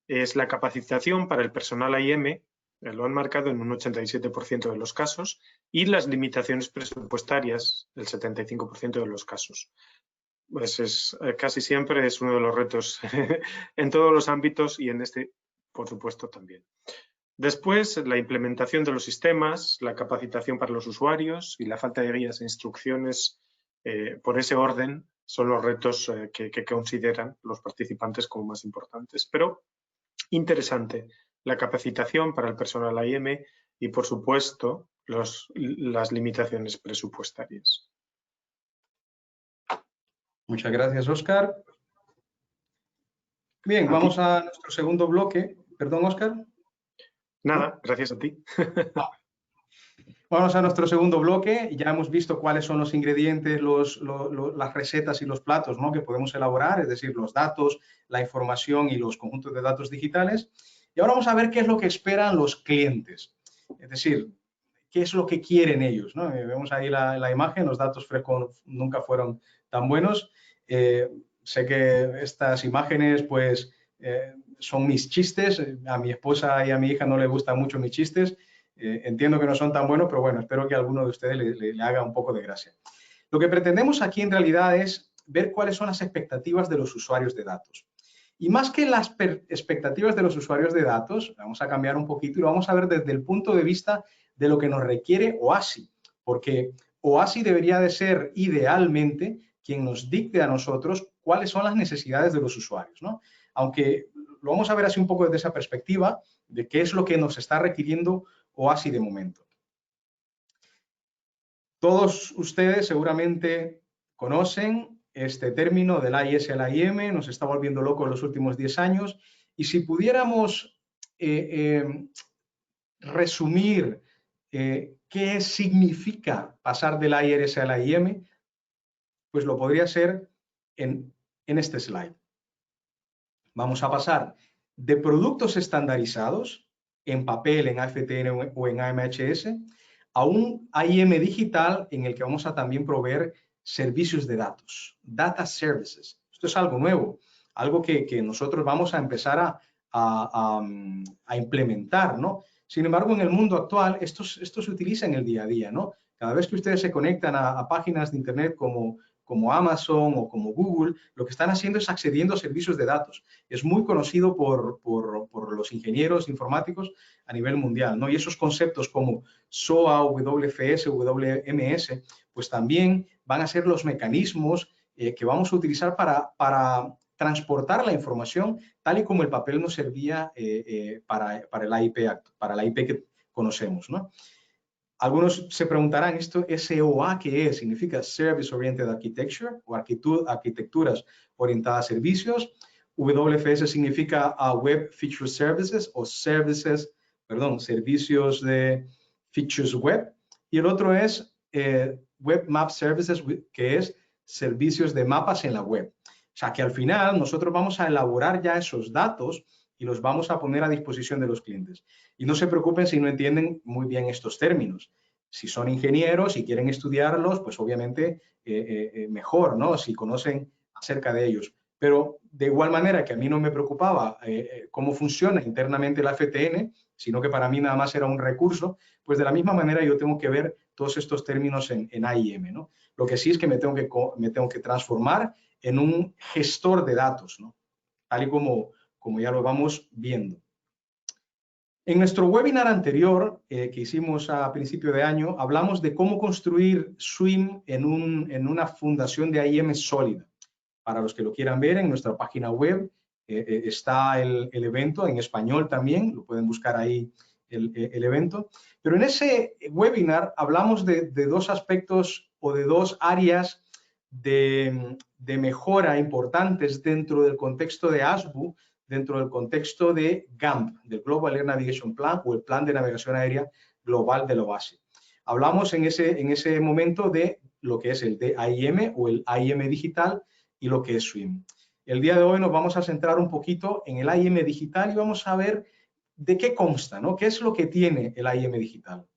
es la capacitación para el personal AIM, lo han marcado en un 87% de los casos, y las limitaciones presupuestarias, el 75% de los casos. Pues casi siempre es uno de los retos en todos los ámbitos y en este, por supuesto, también. Después, la implementación de los sistemas, la capacitación para los usuarios y la falta de guías e instrucciones por ese orden son los retos que consideran los participantes como más importantes. Pero interesante, la capacitación para el personal AIM y, por supuesto, las limitaciones presupuestarias. Muchas gracias, Óscar. Bien, vamos a nuestro segundo bloque. Perdón, Óscar. Nada, gracias a ti. Vamos a nuestro segundo bloque. Ya hemos visto cuáles son los ingredientes, las recetas y los platos, ¿no?, que podemos elaborar, es decir, los datos, la información y los conjuntos de datos digitales. Y ahora vamos a ver qué es lo que esperan los clientes, es decir, qué es lo que quieren ellos, ¿no? Vemos ahí la imagen, los datos frescos nunca fueron tan buenos. Sé que estas imágenes, pues, son mis chistes. A mi esposa y a mi hija no les gustan mucho mis chistes. Entiendo que no son tan buenos, pero bueno, espero que a alguno de ustedes le haga un poco de gracia. Lo que pretendemos aquí en realidad es ver cuáles son las expectativas de los usuarios de datos. Y más que las expectativas de los usuarios de datos, vamos a cambiar un poquito y lo vamos a ver desde el punto de vista de lo que nos requiere OASI, porque OASI debería de ser idealmente quien nos dicte a nosotros cuáles son las necesidades de los usuarios, ¿no? Aunque lo vamos a ver así un poco desde esa perspectiva de qué es lo que nos está requiriendo OASI de momento. Todos ustedes seguramente conocen este término del AIS al AIM, nos está volviendo locos los últimos 10 años, y si pudiéramos resumir qué significa pasar del AIS al AIM, pues lo podría hacer en este slide. Vamos a pasar de productos estandarizados en papel, en AFTN o en AMHS, a un AIM digital en el que vamos a también proveer servicios de datos, data services. Esto es algo nuevo, algo que nosotros vamos a empezar a implementar, ¿no? Sin embargo, en el mundo actual, esto se utiliza en el día a día, ¿no? Cada vez que ustedes se conectan a páginas de Internet como como Amazon o como Google, lo que están haciendo es accediendo a servicios de datos. Es muy conocido por los ingenieros informáticos a nivel mundial, ¿no? Y esos conceptos como SOA, WFS, WMS, pues también van a ser los mecanismos que vamos a utilizar para transportar la información tal y como el papel nos servía para el IP, para la IP que conocemos, ¿no? Algunos se preguntarán, ¿esto SOA qué es? ¿Significa Service Oriented Architecture o arquitecturas orientadas a servicios? WFS significa Web Feature Services o servicios de features web. Y el otro es Web Map Services, que es servicios de mapas en la web. O sea, que al final nosotros vamos a elaborar ya esos datos y los vamos a poner a disposición de los clientes. Y no se preocupen si no entienden muy bien estos términos. Si son ingenieros y quieren estudiarlos, pues obviamente mejor, ¿no? Si conocen acerca de ellos. Pero de igual manera que a mí no me preocupaba cómo funciona internamente la FTN, sino que para mí nada más era un recurso, pues de la misma manera yo tengo que ver todos estos términos en AIM, ¿no? Lo que sí es que me tengo que transformar en un gestor de datos, ¿no? Tal y como ya lo vamos viendo. En nuestro webinar anterior, que hicimos a principio de año, hablamos de cómo construir SWIM en una fundación de AIM sólida. Para los que lo quieran ver, en nuestra página web está el evento en español también, lo pueden buscar ahí el evento. Pero en ese webinar hablamos de dos aspectos o de dos áreas de mejora importantes dentro del contexto de ASBU, dentro del contexto de GAMP, del Global Air Navigation Plan o el Plan de Navegación Aérea Global de la OASI. Hablamos en ese momento de lo que es el DAIM o el AIM digital y lo que es SWIM. El día de hoy nos vamos a centrar un poquito en el AIM digital y vamos a ver de qué consta, ¿no? ¿Qué es lo que tiene el AIM digital?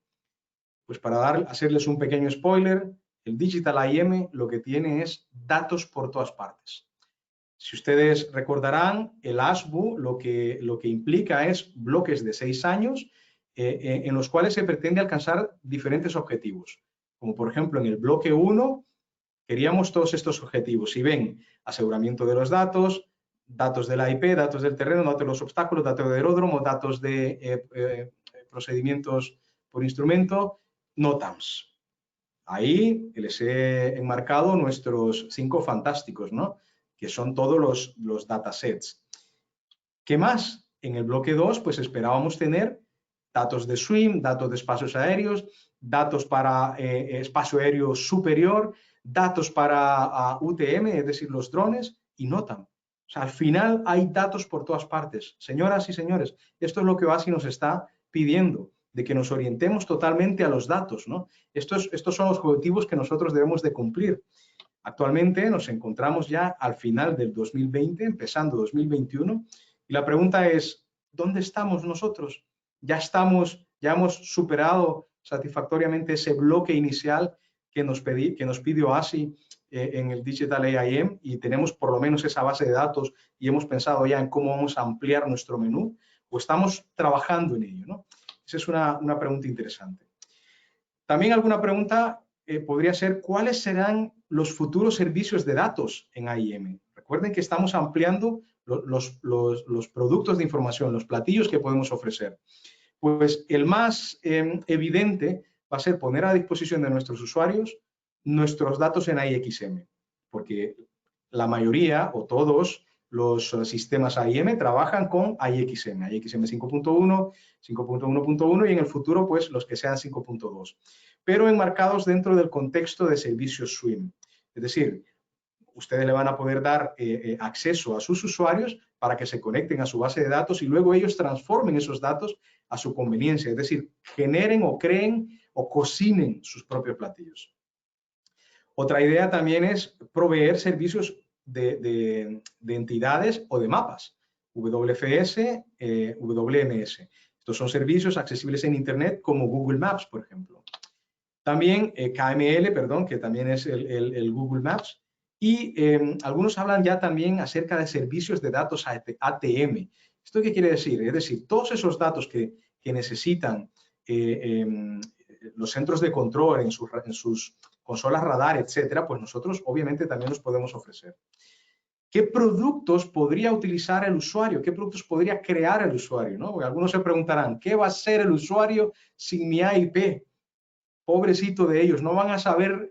Pues para hacerles un pequeño spoiler, el Digital AIM lo que tiene es datos por todas partes. Si ustedes recordarán, el ASBU lo que implica es bloques de 6 años en los cuales se pretende alcanzar diferentes objetivos. Como por ejemplo en el bloque 1 queríamos todos estos objetivos. Si ven, aseguramiento de los datos, datos de la IP, datos del terreno, datos de los obstáculos, datos de aeródromo, datos de procedimientos por instrumento, NOTAMs. Ahí les he enmarcado nuestros 5 fantásticos, ¿no? Que son todos los datasets. ¿Qué más? En el bloque 2, pues esperábamos tener datos de SWIM, datos de espacios aéreos, datos para espacio aéreo superior, datos para UTM, es decir, los drones, y NOTAM. O sea, al final hay datos por todas partes. Señoras y señores, esto es lo que OASI nos está pidiendo, de que nos orientemos totalmente a los datos, ¿no? Estos son los objetivos que nosotros debemos de cumplir. Actualmente nos encontramos ya al final del 2020, empezando 2021, y la pregunta es, ¿dónde estamos nosotros? Ya hemos superado satisfactoriamente ese bloque inicial que nos pidió ASI en el Digital AIM y tenemos por lo menos esa base de datos y hemos pensado ya en cómo vamos a ampliar nuestro menú, o estamos trabajando en ello, ¿no? Esa es una pregunta interesante. También alguna pregunta podría ser, ¿cuáles serán los futuros servicios de datos en AIM? Recuerden que estamos ampliando los productos de información, los platillos que podemos ofrecer. Pues el más evidente va a ser poner a disposición de nuestros usuarios nuestros datos en AIXM, porque la mayoría o todos los sistemas AIM trabajan con AIXM 5.1, 5.1.1 y en el futuro pues los que sean 5.2, pero enmarcados dentro del contexto de servicios SWIM. Es decir, ustedes le van a poder dar acceso a sus usuarios para que se conecten a su base de datos y luego ellos transformen esos datos a su conveniencia, es decir, generen o creen o cocinen sus propios platillos. Otra idea también es proveer servicios de entidades o de mapas, WFS, WMS. Estos son servicios accesibles en Internet como Google Maps, por ejemplo. También KML, perdón, que también es el Google Maps. Y algunos hablan ya también acerca de servicios de datos ATM. ¿Esto qué quiere decir? Es decir, todos esos datos que necesitan los centros de control en sus consolas radar, etcétera, pues nosotros obviamente también los podemos ofrecer. ¿Qué productos podría utilizar el usuario? ¿Qué productos podría crear el usuario? ¿No? Porque algunos se preguntarán, ¿qué va a hacer el usuario sin mi AIP? Pobrecito de ellos, no van a saber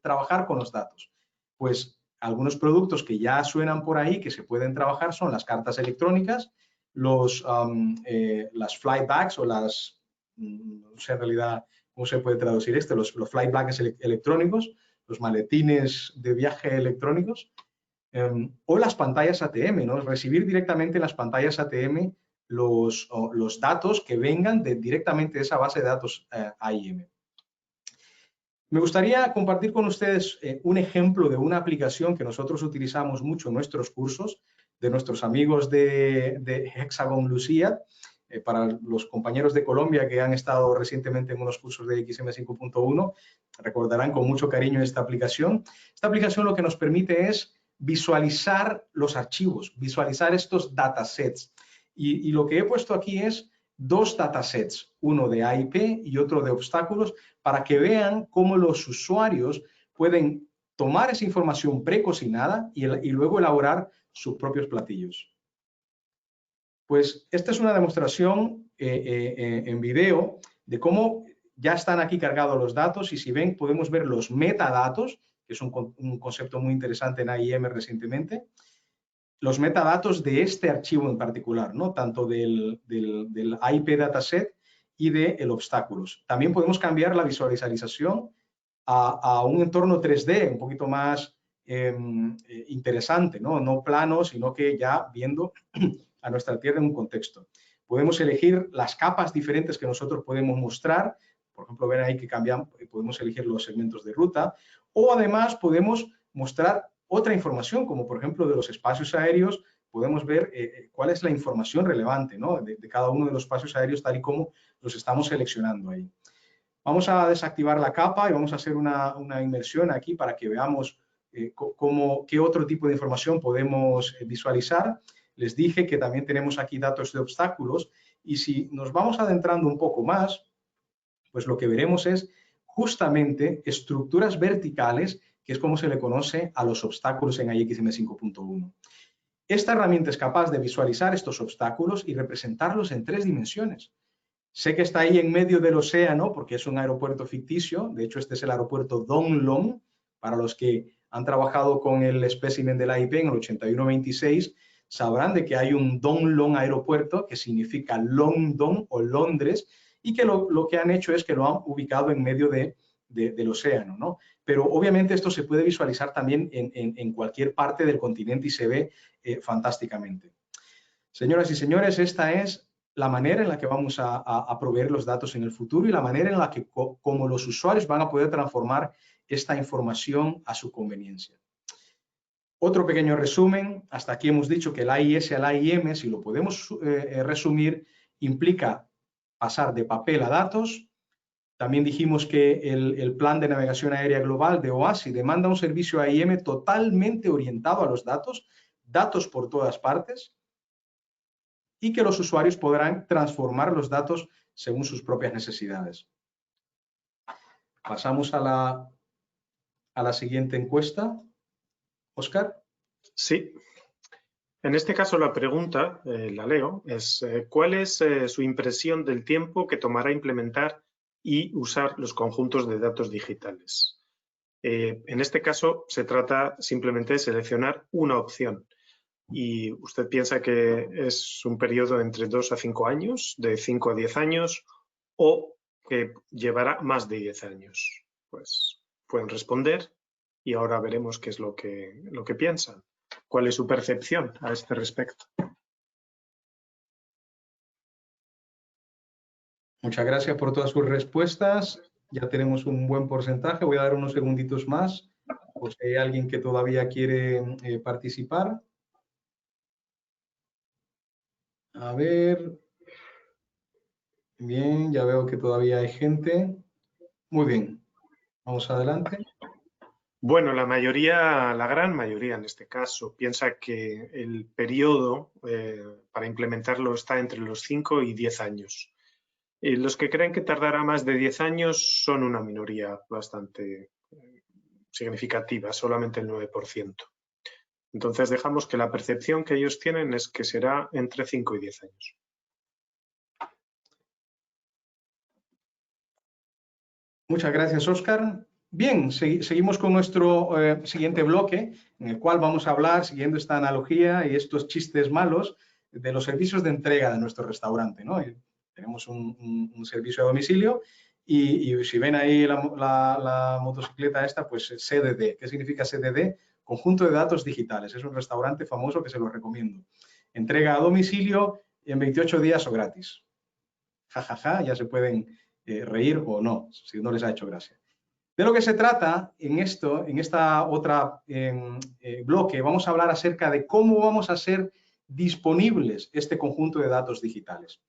trabajar con los datos. Pues algunos productos que ya suenan por ahí, que se pueden trabajar, son las cartas electrónicas, las flybags o las, no sé en realidad cómo se puede traducir esto, los flybags electrónicos, los maletines de viaje electrónicos, o las pantallas ATM, ¿no? Recibir directamente en las pantallas ATM los datos que vengan directamente de esa base de datos AIM. Me gustaría compartir con ustedes un ejemplo de una aplicación que nosotros utilizamos mucho en nuestros cursos, de nuestros amigos de Hexagon Lucía. Para los compañeros de Colombia que han estado recientemente en unos cursos de XM 5.1, recordarán con mucho cariño esta aplicación. Esta aplicación lo que nos permite es visualizar los archivos, visualizar estos datasets. Y lo que he puesto aquí es dos datasets, uno de AIP y otro de obstáculos, para que vean cómo los usuarios pueden tomar esa información precocinada y luego elaborar sus propios platillos. Pues esta es una demostración en video de cómo ya están aquí cargados los datos, y si ven podemos ver los metadatos, que es un concepto muy interesante en AIM recientemente, los metadatos de este archivo en particular, ¿no? Tanto del AIP dataset y del obstáculos. También podemos cambiar la visualización a un entorno 3D un poquito más interesante, ¿no? No plano, sino que ya viendo a nuestra Tierra en un contexto. Podemos elegir las capas diferentes que nosotros podemos mostrar. Por ejemplo, ven ahí que cambian, podemos elegir los segmentos de ruta, o además podemos mostrar otra información, como por ejemplo de los espacios aéreos. Podemos ver cuál es la información relevante, ¿no? de cada uno de los espacios aéreos, tal y como los estamos seleccionando ahí. Vamos a desactivar la capa y vamos a hacer una inmersión aquí para que veamos qué otro tipo de información podemos visualizar. Les dije que también tenemos aquí datos de obstáculos, y si nos vamos adentrando un poco más, pues lo que veremos es justamente estructuras verticales, que es como se le conoce a los obstáculos en IXM 5.1. Esta herramienta es capaz de visualizar estos obstáculos y representarlos en 3 dimensiones. Sé que está ahí en medio del océano porque es un aeropuerto ficticio. De hecho, este es el aeropuerto Don Long. Para los que han trabajado con el espécimen del AIP en el 8126, sabrán de que hay un Don Long aeropuerto, que significa London o Londres, y que lo que han hecho es que lo han ubicado en medio del océano, ¿no? Pero obviamente esto se puede visualizar también en cualquier parte del continente y se ve fantásticamente. Señoras y señores, esta es la manera en la que vamos a proveer los datos en el futuro, y la manera en la que como los usuarios van a poder transformar esta información a su conveniencia. Otro pequeño resumen. Hasta aquí hemos dicho que el AIS al AIM, si lo podemos resumir, implica pasar de papel a datos. También dijimos que el Plan de Navegación Aérea Global de OASI demanda un servicio AIM totalmente orientado a los datos, datos por todas partes, y que los usuarios podrán transformar los datos según sus propias necesidades. Pasamos a la siguiente encuesta. Óscar. Sí. En este caso la pregunta, la leo, es ¿cuál es su impresión del tiempo que tomará implementar y usar los conjuntos de datos digitales? En este caso se trata simplemente de seleccionar una opción. ¿Y usted piensa que es un periodo entre 2 a 5 años, de 5 a 10 años, o que llevará más de 10 años? Pues pueden responder y ahora veremos qué es lo que piensan. ¿Cuál es su percepción a este respecto? Muchas gracias por todas sus respuestas. Ya tenemos un buen porcentaje. Voy a dar unos segunditos más por si hay alguien que todavía quiere participar. A ver. Bien, ya veo que todavía hay gente. Muy bien. Vamos adelante. Bueno, la mayoría, la gran mayoría en este caso, piensa que el periodo para implementarlo está entre los 5 y 10 años. Los que creen que tardará más de 10 años son una minoría bastante significativa, solamente el 9%. Entonces dejamos que la percepción que ellos tienen es que será entre 5 y 10 años. Muchas gracias, Óscar. Bien, seguimos con nuestro siguiente bloque, en el cual vamos a hablar, siguiendo esta analogía y estos chistes malos, de los servicios de entrega de nuestro restaurante, ¿no? Tenemos un servicio a domicilio y si ven ahí la motocicleta esta, pues CDD. ¿Qué significa CDD? Conjunto de datos digitales. Es un restaurante famoso que se lo recomiendo. Entrega a domicilio en 28 días o gratis. Ja, ja, ja, ya se pueden reír o no, si no les ha hecho gracia. De lo que se trata en esta otra bloque, vamos a hablar acerca de cómo vamos a hacer disponibles este conjunto de datos digitales.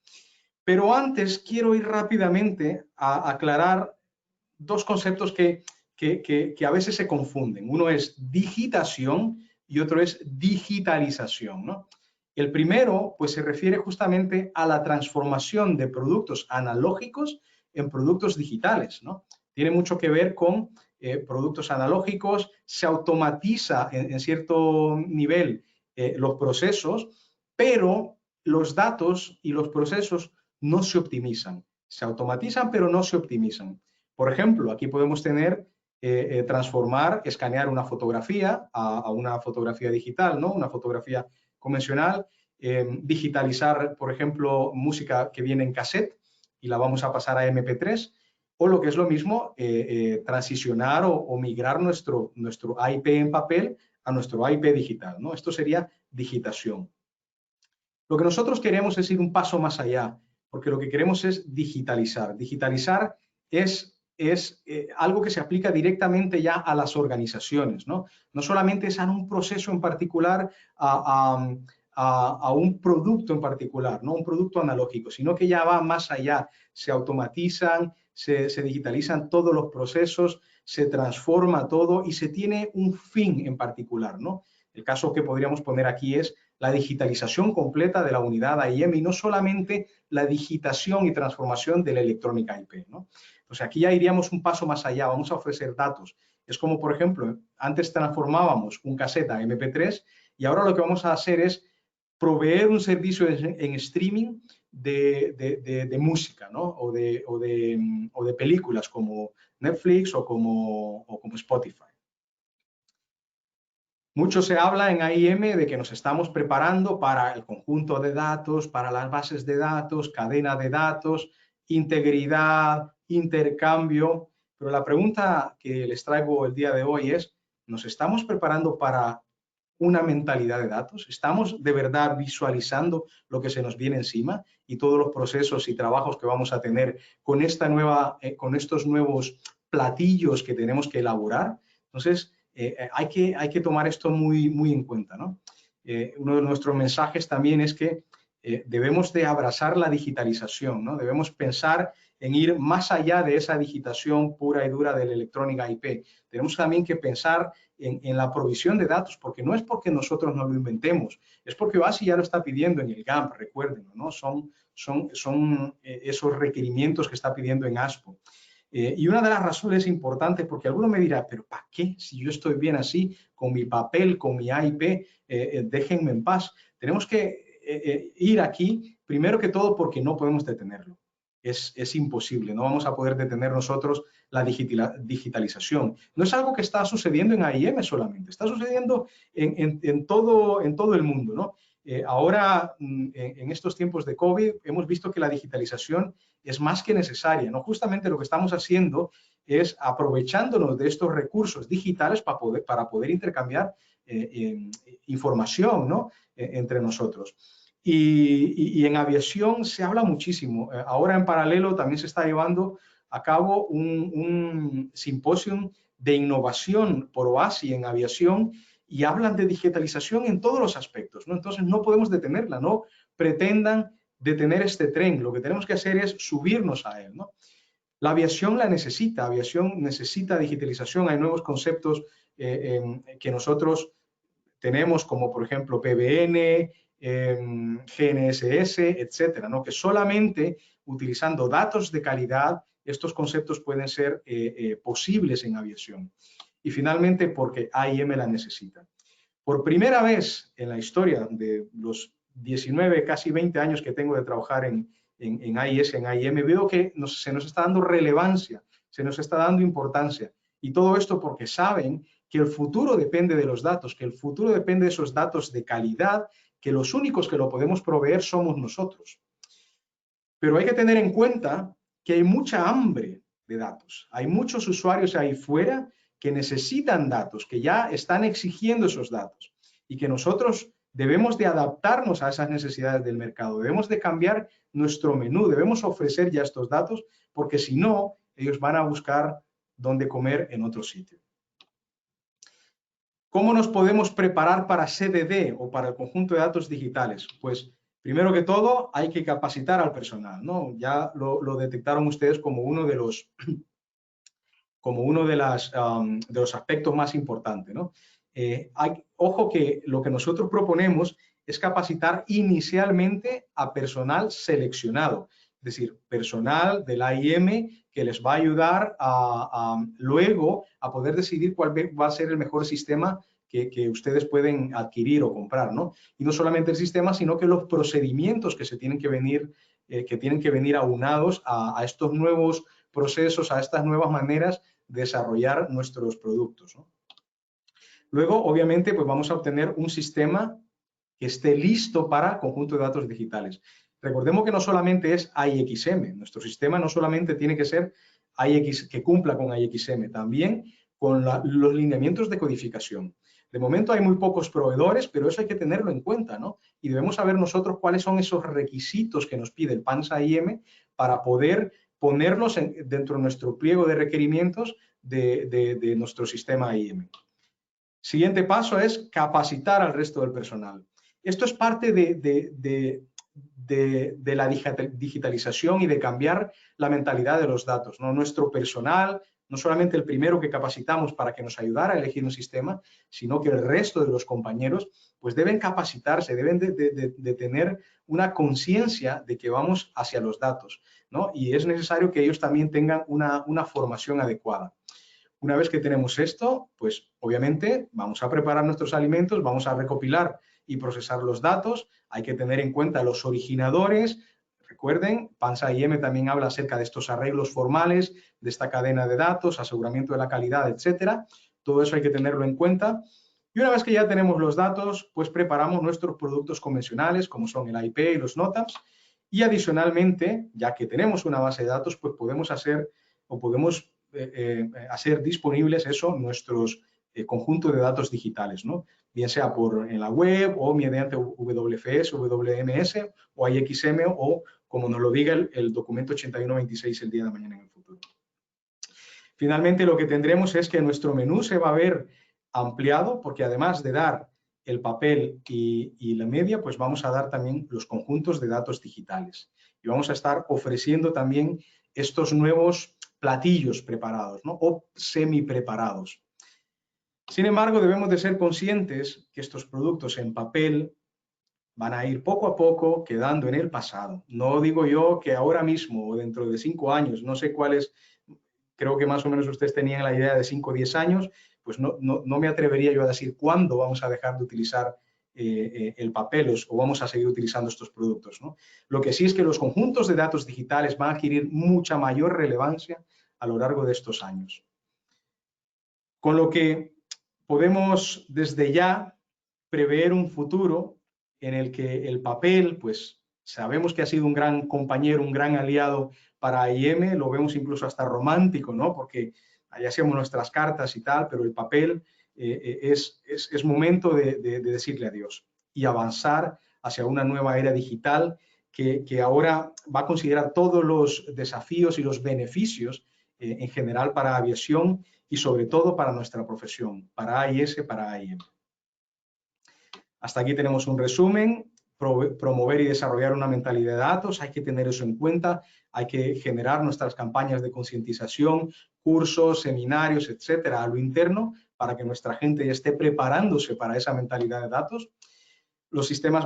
Pero antes quiero ir rápidamente a aclarar dos conceptos que a veces se confunden. Uno es digitación y otro es digitalización, ¿no? El primero, pues, se refiere justamente a la transformación de productos analógicos en productos digitales, ¿no? Tiene mucho que ver con productos analógicos, se automatiza en cierto nivel los procesos, pero los datos y los procesos no se optimizan. Se automatizan, pero no se optimizan. Por ejemplo, aquí podemos tener, transformar, escanear una fotografía a una fotografía digital, ¿no? Una fotografía convencional, digitalizar, por ejemplo, música que viene en cassette y la vamos a pasar a MP3, o lo que es lo mismo, transicionar o migrar nuestro IP en papel a nuestro IP digital, ¿no? Esto sería digitación. Lo que nosotros queremos es ir un paso más allá, porque lo que queremos es digitalizar. Digitalizar es algo que se aplica directamente ya a las organizaciones, ¿no? No solamente es a un proceso en particular, a un producto en particular, no un producto analógico, sino que ya va más allá. Se automatizan, se digitalizan todos los procesos, se transforma todo y se tiene un fin en particular, ¿no? El caso que podríamos poner aquí es la digitalización completa de la unidad AIM y no solamente la digitación y transformación de la electrónica IP, ¿no? Entonces aquí ya iríamos un paso más allá, vamos a ofrecer datos. Es como, por ejemplo, antes transformábamos un cassette a MP3 y ahora lo que vamos a hacer es proveer un servicio en streaming de música, ¿no? o de películas como Netflix o como Spotify. Mucho se habla en AIM de que nos estamos preparando para el conjunto de datos, para las bases de datos, cadena de datos, integridad, intercambio, pero la pregunta que les traigo el día de hoy es, ¿nos estamos preparando para una mentalidad de datos? ¿Estamos de verdad visualizando lo que se nos viene encima y todos los procesos y trabajos que vamos a tener con con estos nuevos platillos que tenemos que elaborar? Entonces, hay que tomar esto muy en cuenta, ¿no? Uno de nuestros mensajes también es que debemos de abrazar la digitalización, ¿no? Debemos pensar en ir más allá de esa digitación pura y dura de la electrónica IP. Tenemos también que pensar en la provisión de datos, porque no es porque nosotros no lo inventemos, es porque OASI ya lo está pidiendo en el GAMP, recuérdenlo, ¿no? Son esos requerimientos que está pidiendo en ASPO. Y una de las razones importantes, porque alguno me dirá, pero ¿para qué? Si yo estoy bien así, con mi papel, con mi IP, déjenme en paz. Tenemos que ir aquí, primero que todo, porque no podemos detenerlo. Es imposible, no vamos a poder detener nosotros la digitalización. No es algo que está sucediendo en AIM solamente, está sucediendo en todo el mundo, ¿no? Ahora, en estos tiempos de COVID, hemos visto que la digitalización es más que necesaria, ¿no? Justamente lo que estamos haciendo es aprovechándonos de estos recursos digitales para poder intercambiar información, ¿no? Entre nosotros. Y en aviación se habla muchísimo. Ahora en paralelo también se está llevando a cabo un simposio de innovación por OASI en aviación y hablan de digitalización en todos los aspectos, ¿no? Entonces no podemos detenerla, no pretendan detener este tren. Lo que tenemos que hacer es subirnos a él, ¿no? La aviación necesita digitalización. Hay nuevos conceptos que nosotros tenemos, como por ejemplo PBN, GNSS, etcétera, ¿no? Que solamente utilizando datos de calidad estos conceptos pueden ser posibles en aviación. y finalmente porque AIM la necesita. Por primera vez en la historia de los 19, casi 20 años que tengo de trabajar en AIS, en AIM, veo que se nos está dando relevancia, se nos está dando importancia. Y todo esto porque saben que el futuro depende de los datos, que el futuro depende de esos datos de calidad, que los únicos que lo podemos proveer somos nosotros. Pero hay que tener en cuenta que hay mucha hambre de datos. Hay muchos usuarios ahí fuera que necesitan datos, que ya están exigiendo esos datos y que nosotros debemos de adaptarnos a esas necesidades del mercado, debemos de cambiar nuestro menú, debemos ofrecer ya estos datos, porque si no, ellos van a buscar dónde comer en otro sitio. ¿Cómo nos podemos preparar para CDD o para el conjunto de datos digitales? Pues primero que todo hay que capacitar al personal, ¿no? Ya lo detectaron ustedes como uno de los aspectos más importantes, ¿no? Ojo que lo que nosotros proponemos es capacitar inicialmente a personal seleccionado, es decir, personal del AIM que les va a ayudar luego a poder decidir cuál va a ser el mejor sistema que ustedes pueden adquirir o comprar, ¿no? Y no solamente el sistema, sino que los procedimientos que tienen que venir aunados a estos nuevos procesos, a estas nuevas maneras de desarrollar nuestros productos, ¿no? Luego, obviamente, pues vamos a obtener un sistema que esté listo para el conjunto de datos digitales. Recordemos que no solamente es AIXM, nuestro sistema no solamente tiene que ser que cumpla con AIXM, también con los lineamientos de codificación. De momento hay muy pocos proveedores, pero eso hay que tenerlo en cuenta, ¿no? Y debemos saber nosotros cuáles son esos requisitos que nos pide el PANSA-IM para poder ponerlos dentro de nuestro pliego de requerimientos de nuestro sistema IM. Siguiente paso es capacitar al resto del personal. Esto es parte de la digitalización y de cambiar la mentalidad de los datos, ¿no? Nuestro personal, no solamente el primero que capacitamos para que nos ayudara a elegir un sistema, sino que el resto de los compañeros pues deben capacitarse, deben de tener una conciencia de que vamos hacia los datos, ¿no? Y es necesario que ellos también tengan una formación adecuada. Una vez que tenemos esto, pues obviamente vamos a preparar nuestros alimentos, vamos a recopilar y procesar los datos, hay que tener en cuenta los originadores. Recuerden, PANSA-IM también habla acerca de estos arreglos formales, de esta cadena de datos, aseguramiento de la calidad, etcétera. Todo eso hay que tenerlo en cuenta. Y una vez que ya tenemos los datos, pues preparamos nuestros productos convencionales, como son el IP y los NOTAMs. Y adicionalmente, ya que tenemos una base de datos, pues podemos hacer disponibles nuestros conjuntos de datos digitales, ¿no? Bien sea en la web o mediante WFS, WMS o AIXM o como nos lo diga el documento 8126 el día de mañana en el futuro. Finalmente, lo que tendremos es que nuestro menú se va a ver ampliado porque además de dar el papel y la media, pues vamos a dar también los conjuntos de datos digitales. Y vamos a estar ofreciendo también estos nuevos platillos preparados, ¿no? O semi-preparados. Sin embargo, debemos de ser conscientes que estos productos en papel van a ir poco a poco quedando en el pasado. No digo yo que ahora mismo o dentro de 5 años, no sé cuáles, creo que más o menos ustedes tenían la idea de 5 o 10 años, pues no me atrevería yo a decir cuándo vamos a dejar de utilizar el papel o vamos a seguir utilizando estos productos, ¿no? Lo que sí es que los conjuntos de datos digitales van a adquirir mucha mayor relevancia a lo largo de estos años. Con lo que podemos desde ya prever un futuro en el que el papel, pues sabemos que ha sido un gran compañero, un gran aliado para AIM, lo vemos incluso hasta romántico, ¿no? Porque ahí hacíamos nuestras cartas y tal, pero el papel es momento de decirle adiós y avanzar hacia una nueva era digital que ahora va a considerar todos los desafíos y los beneficios en general para aviación y sobre todo para nuestra profesión, para AIS, para AIM. Hasta aquí tenemos un resumen. Promover y desarrollar una mentalidad de datos, hay que tener eso en cuenta, hay que generar nuestras campañas de concientización, cursos, seminarios, etcétera, a lo interno, para que nuestra gente ya esté preparándose para esa mentalidad de datos. Los sistemas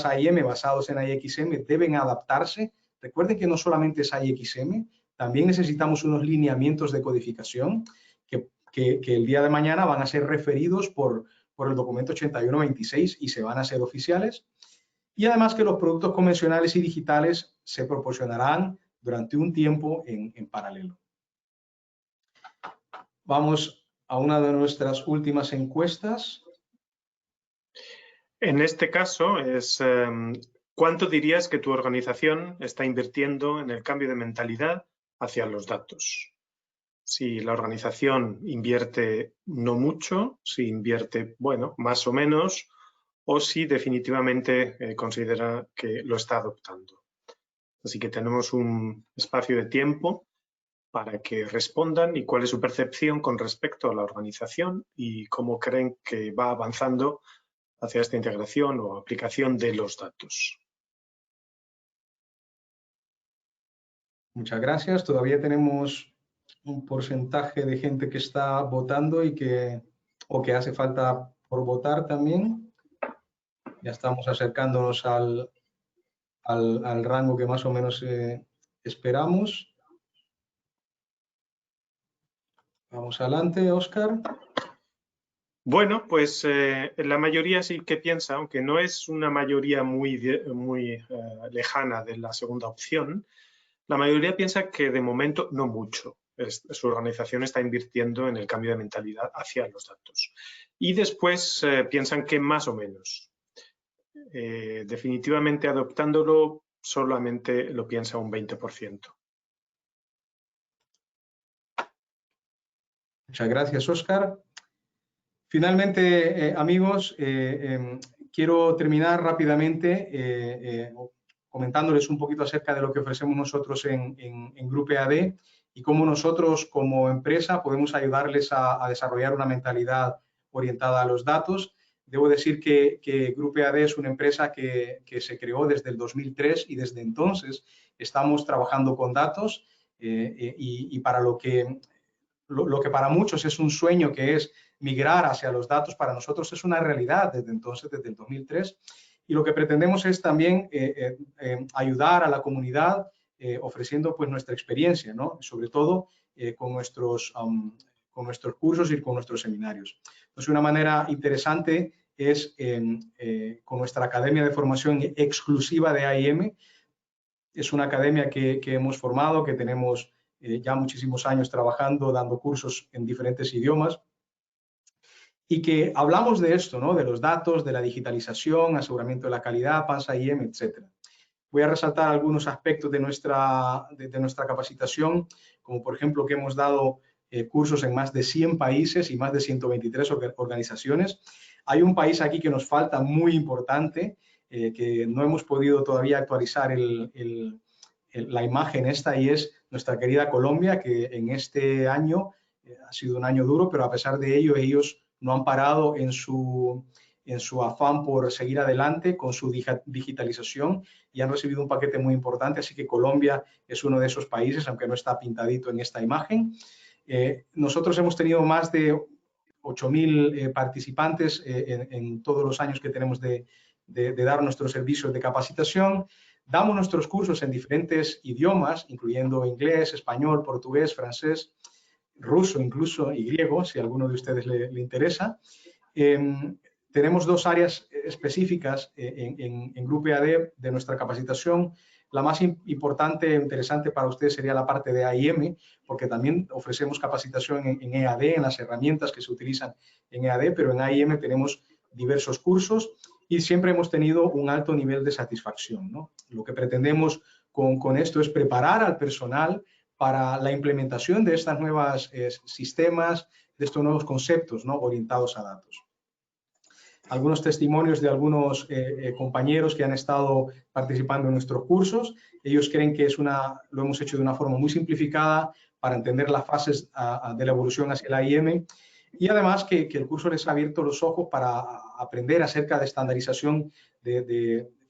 AIM basados en AIXM deben adaptarse. Recuerden que no solamente es AIXM, también necesitamos unos lineamientos de codificación que que el día de mañana van a ser referidos por el documento 8126 y se van a hacer oficiales. Y además que los productos convencionales y digitales se proporcionarán durante un tiempo en paralelo. Vamos a una de nuestras últimas encuestas. En este caso es ¿cuánto dirías que tu organización está invirtiendo en el cambio de mentalidad hacia los datos? Si la organización invierte no mucho, si invierte, bueno, más o menos, o si definitivamente considera que lo está adoptando. Así que tenemos un espacio de tiempo para que respondan y cuál es su percepción con respecto a la organización y cómo creen que va avanzando hacia esta integración o aplicación de los datos. Muchas gracias. Todavía tenemos un porcentaje de gente que está votando y que hace falta por votar también. Ya estamos acercándonos al rango que más o menos esperamos. Vamos adelante, Óscar. Bueno, pues la mayoría sí que piensa, aunque no es una mayoría muy lejana de la segunda opción, la mayoría piensa que de momento no mucho. Su organización está invirtiendo en el cambio de mentalidad hacia los datos. Y después piensan que más o menos. Definitivamente adoptándolo solamente lo piensa un 20%. Muchas gracias, Óscar. Finalmente, amigos, quiero terminar rápidamente comentándoles un poquito acerca de lo que ofrecemos nosotros en Grupo EAD y cómo nosotros como empresa podemos ayudarles a desarrollar una mentalidad orientada a los datos. Debo decir que Grupo EAD es una empresa que se creó desde el 2003 y desde entonces estamos trabajando con datos y para lo que para muchos es un sueño, que es migrar hacia los datos, para nosotros es una realidad desde entonces, desde el 2003. Y lo que pretendemos es también ayudar a la comunidad ofreciendo pues nuestra experiencia, ¿no? Sobre todo con nuestros cursos y con nuestros seminarios. Entonces, una manera interesante es con nuestra academia de formación exclusiva de AIM. Es una academia que hemos formado, que tenemos ya muchísimos años trabajando, dando cursos en diferentes idiomas y que hablamos de esto, ¿no? De los datos, de la digitalización, aseguramiento de la calidad, PANS-IM, etc. Voy a resaltar algunos aspectos de nuestra capacitación, como por ejemplo que hemos dado cursos en más de 100 países y más de 123 organizaciones. Hay un país aquí que nos falta muy importante, que no hemos podido todavía actualizar la imagen esta, y es nuestra querida Colombia, que en este año ha sido un año duro, pero a pesar de ello ellos no han parado en su afán por seguir adelante con su digitalización y han recibido un paquete muy importante, así que Colombia es uno de esos países, aunque no está pintadito en esta imagen. Nosotros hemos tenido más de 8.000 participantes en todos los años que tenemos de dar nuestros servicios de capacitación. Damos nuestros cursos en diferentes idiomas, incluyendo inglés, español, portugués, francés, ruso incluso y griego, si a alguno de ustedes le interesa. Tenemos dos áreas específicas en Grupo EAD de nuestra capacitación. La más importante e interesante para ustedes sería la parte de AIM, porque también ofrecemos capacitación en EAD, en las herramientas que se utilizan en EAD, pero en AIM tenemos diversos cursos y siempre hemos tenido un alto nivel de satisfacción, ¿no? Lo que pretendemos con esto es preparar al personal para la implementación de estos nuevos sistemas, de estos nuevos conceptos, ¿no? Orientados a datos. Algunos testimonios de algunos compañeros que han estado participando en nuestros cursos. Ellos creen que lo hemos hecho de una forma muy simplificada para entender las fases de la evolución hacia la IM, y además que el curso les ha abierto los ojos para aprender acerca de estandarización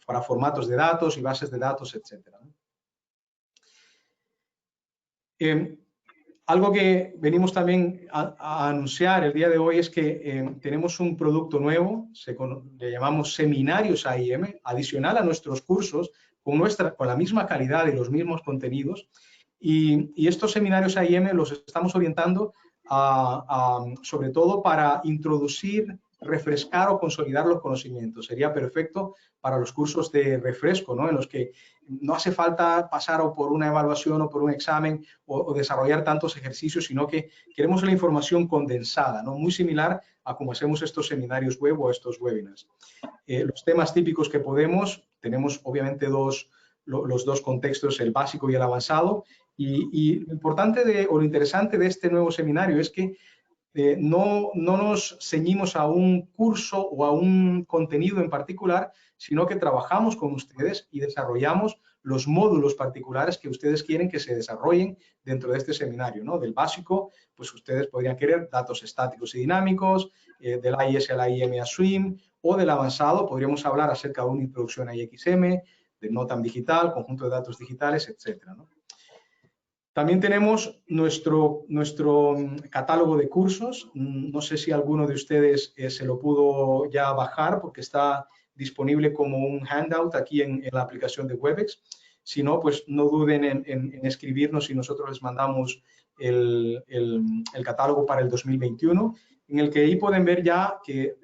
para formatos de datos y bases de datos, etc. Algo que venimos también a anunciar el día de hoy es que tenemos un producto nuevo, le llamamos Seminarios AIM, adicional a nuestros cursos, con la misma calidad y los mismos contenidos. Y estos seminarios AIM los estamos orientando sobre todo para introducir, refrescar o consolidar los conocimientos. Sería perfecto para los cursos de refresco, ¿no? En los que no hace falta pasar o por una evaluación o por un examen o desarrollar tantos ejercicios, sino que queremos la información condensada, ¿no? Muy similar a como hacemos estos seminarios web o estos webinars. Los temas típicos que tenemos obviamente los dos contextos, el básico y el avanzado, y lo importante o lo interesante de este nuevo seminario es que no nos ceñimos a un curso o a un contenido en particular, sino que trabajamos con ustedes y desarrollamos los módulos particulares que ustedes quieren que se desarrollen dentro de este seminario, ¿no? Del básico, pues ustedes podrían querer datos estáticos y dinámicos, del AIS al AIM a SWIM, o del avanzado podríamos hablar acerca de una introducción a IXM, de NOTAM digital, conjunto de datos digitales, etcétera, ¿no? También tenemos nuestro catálogo de cursos. No sé si alguno de ustedes se lo pudo ya bajar porque está disponible como un handout aquí en la aplicación de Webex. Si no, pues no duden en escribirnos y nosotros les mandamos el catálogo para el 2021, en el que ahí pueden ver ya que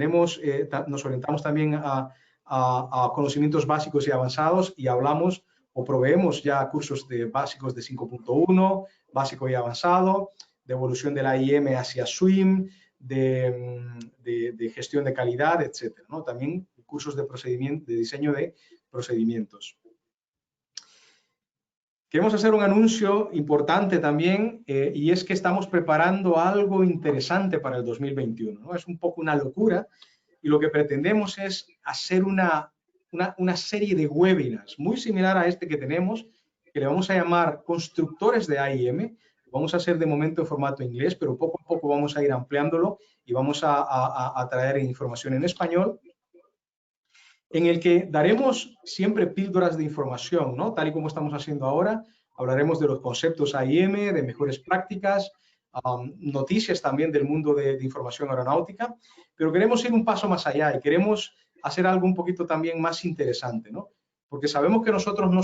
nos orientamos también a conocimientos básicos y avanzados y hablamos o proveemos ya cursos básicos de 5.1, básico y avanzado, de evolución de la IM hacia SWIM, de gestión de calidad, etcétera, ¿no? También cursos de diseño de procedimientos. Queremos hacer un anuncio importante también, y es que estamos preparando algo interesante para el 2021, ¿no? Es un poco una locura, y lo que pretendemos es hacer una serie de webinars muy similar a este que tenemos, que le vamos a llamar Constructores de AIM. Lo vamos a hacer de momento en formato inglés, pero poco a poco vamos a ir ampliándolo y vamos a traer información en español, en el que daremos siempre píldoras de información, ¿no? Tal y como estamos haciendo ahora. Hablaremos de los conceptos AIM, de mejores prácticas, noticias también del mundo de información aeronáutica, pero queremos ir un paso más allá y queremos hacer algo un poquito también más interesante, ¿no? Porque sabemos que nosotros no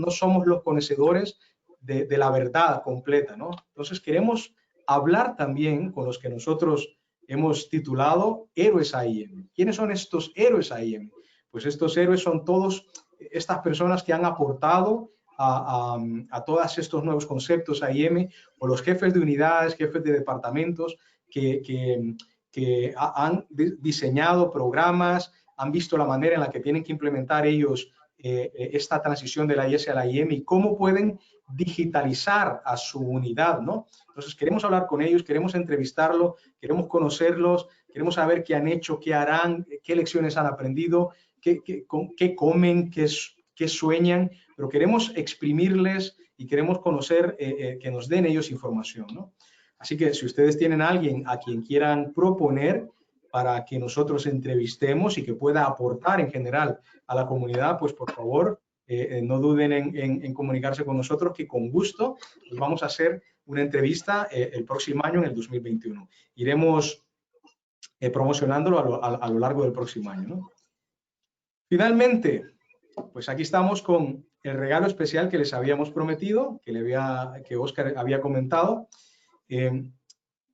somos los conocedores de la verdad completa, ¿no? Entonces queremos hablar también con los que nosotros hemos titulado Héroes AIM. ¿Quiénes son estos héroes AIM? Pues estos héroes son todas estas personas que han aportado a todos estos nuevos conceptos AIM, o los jefes de unidades, jefes de departamentos que han diseñado programas, han visto la manera en la que tienen que implementar ellos esta transición de la IS a la IM y cómo pueden digitalizar a su unidad, ¿no? Entonces queremos hablar con ellos, queremos entrevistarlos, queremos conocerlos, queremos saber qué han hecho, qué harán, qué lecciones han aprendido, qué comen, qué sueñan, pero queremos exprimirles y queremos conocer, que nos den ellos información, ¿no? Así que si ustedes tienen a alguien a quien quieran proponer para que nosotros entrevistemos y que pueda aportar en general a la comunidad, pues por favor, no duden en comunicarse con nosotros, que con gusto les vamos a hacer una entrevista el próximo año, en el 2021. Iremos promocionándolo a lo largo del próximo año, ¿no? Finalmente, pues aquí estamos con el regalo especial que les habíamos prometido, que Óscar había comentado.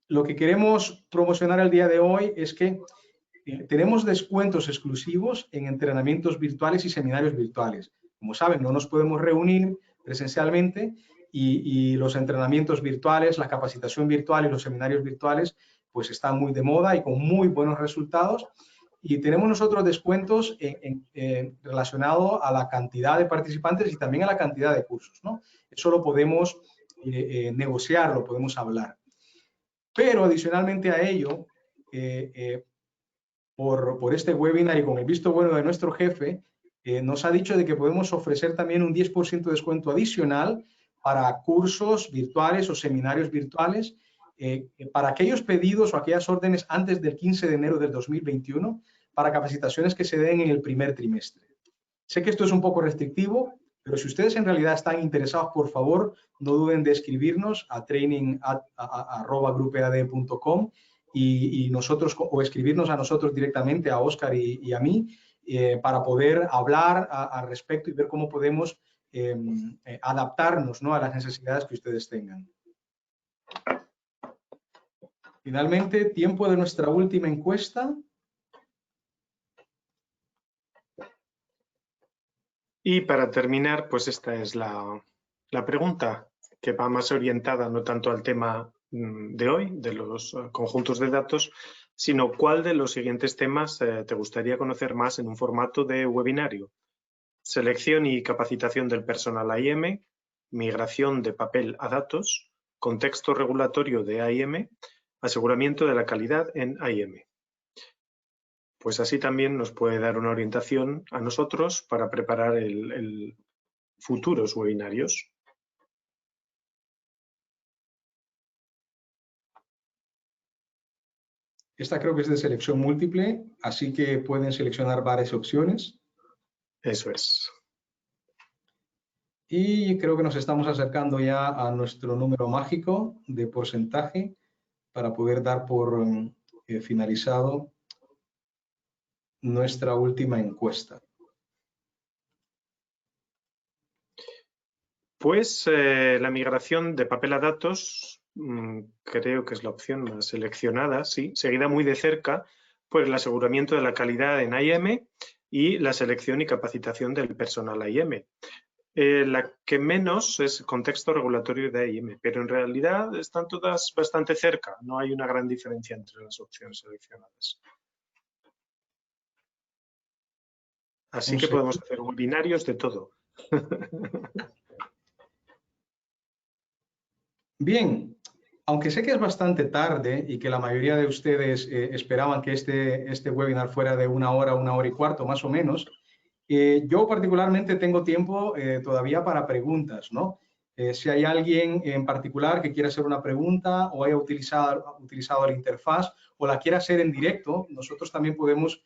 Lo que queremos promocionar el día de hoy es que tenemos descuentos exclusivos en entrenamientos virtuales y seminarios virtuales. Como saben, no nos podemos reunir presencialmente y los entrenamientos virtuales, la capacitación virtual y los seminarios virtuales pues están muy de moda y con muy buenos resultados. Y tenemos nosotros descuentos relacionados a la cantidad de participantes y también a la cantidad de cursos, ¿no? Eso lo podemos negociar, lo podemos hablar. Pero adicionalmente a ello, por este webinar y con el visto bueno de nuestro jefe, nos ha dicho de que podemos ofrecer también un 10% de descuento adicional para cursos virtuales o seminarios virtuales, para aquellos pedidos o aquellas órdenes antes del 15 de enero del 2021, para capacitaciones que se den en el primer trimestre. Sé que esto es un poco restrictivo, pero si ustedes en realidad están interesados, por favor, no duden de escribirnos a training@grupead.com y nosotros, o escribirnos a nosotros directamente, a Óscar y a mí, para poder hablar al respecto y ver cómo podemos adaptarnos, ¿no?, a las necesidades que ustedes tengan. Finalmente, tiempo de nuestra última encuesta. Y para terminar, pues esta es la pregunta que va más orientada no tanto al tema de hoy, de los conjuntos de datos, sino cuál de los siguientes temas te gustaría conocer más en un formato de webinario. Selección y capacitación del personal AIM, migración de papel a datos, contexto regulatorio de AIM, aseguramiento de la calidad en AIM. Pues así también nos puede dar una orientación a nosotros para preparar el futuros webinarios. Esta creo que es de selección múltiple, así que pueden seleccionar varias opciones. Eso es. Y creo que nos estamos acercando ya a nuestro número mágico de porcentaje para poder dar por finalizado nuestra última encuesta. Pues la migración de papel a datos creo que es la opción más seleccionada, sí, seguida muy de cerca por el aseguramiento de la calidad en AIM y la selección y capacitación del personal AIM. La que menos es contexto regulatorio de AIM, pero en realidad están todas bastante cerca, no hay una gran diferencia entre las opciones seleccionadas. Así que podemos hacer webinarios de todo. Bien, aunque sé que es bastante tarde y que la mayoría de ustedes esperaban que este webinar fuera de una hora y cuarto más o menos, yo particularmente tengo tiempo todavía para preguntas, ¿no? Si hay alguien en particular que quiera hacer una pregunta o haya utilizado la interfaz o la quiera hacer en directo, nosotros también podemos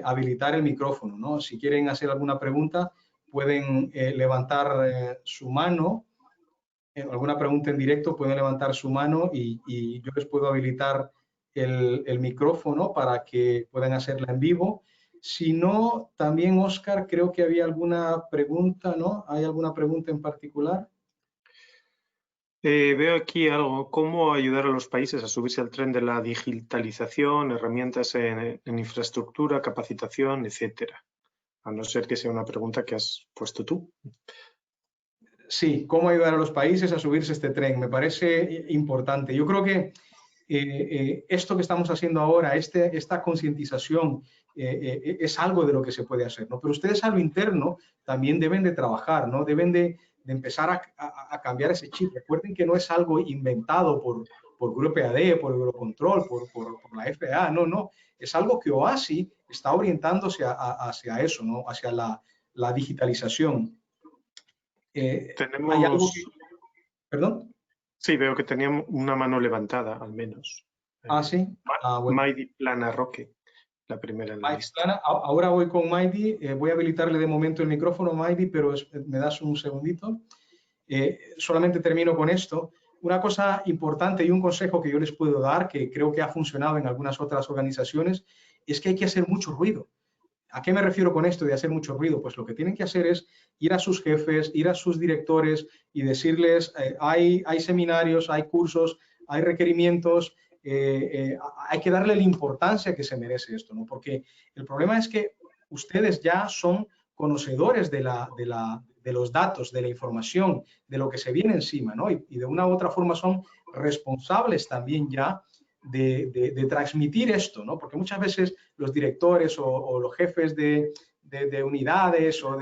habilitar el micrófono, ¿no? Si quieren hacer alguna pregunta, pueden levantar su mano. Alguna pregunta en directo, pueden levantar su mano y yo les puedo habilitar el micrófono para que puedan hacerla en vivo. Si no, también, Oscar, creo que había alguna pregunta, ¿no? ¿Hay alguna pregunta en particular? Veo aquí algo, ¿cómo ayudar a los países a subirse al tren de la digitalización, herramientas en infraestructura, capacitación, etcétera? A no ser que sea una pregunta que has puesto tú. Sí, ¿cómo ayudar a los países a subirse a este tren? Me parece importante. Yo creo que esto que estamos haciendo ahora, esta concientización, es algo de lo que se puede hacer, ¿no? Pero ustedes a lo interno también deben de trabajar, ¿no? Deben de empezar a cambiar ese chip. Recuerden que no es algo inventado por Grupo EAD, por Eurocontrol, por la FAA, no, no. Es algo que OASI está orientándose hacia eso, ¿no? Hacia la digitalización. ¿Hay algo Tenemos... que... ¿Perdón? Sí, veo que teníamos una mano levantada, al menos. Ah, sí. Bueno. Maidi Plana Roque, la primera en la lista. Plana, ahora voy con Maidi. Voy a habilitarle de momento el micrófono, Maidi, pero me das un segundito. Solamente termino con esto. Una cosa importante y un consejo que yo les puedo dar, que creo que ha funcionado en algunas otras organizaciones, es que hay que hacer mucho ruido. ¿A qué me refiero con esto de hacer mucho ruido? Pues lo que tienen que hacer es ir a sus jefes, ir a sus directores y decirles, hay seminarios, hay cursos, hay requerimientos, hay que darle la importancia que se merece esto, ¿no? Porque el problema es que ustedes ya son conocedores de los datos, de la información, de lo que se viene encima, ¿no? Y de una u otra forma son responsables también ya de transmitir esto, ¿no? Porque muchas veces los directores o los jefes de unidades o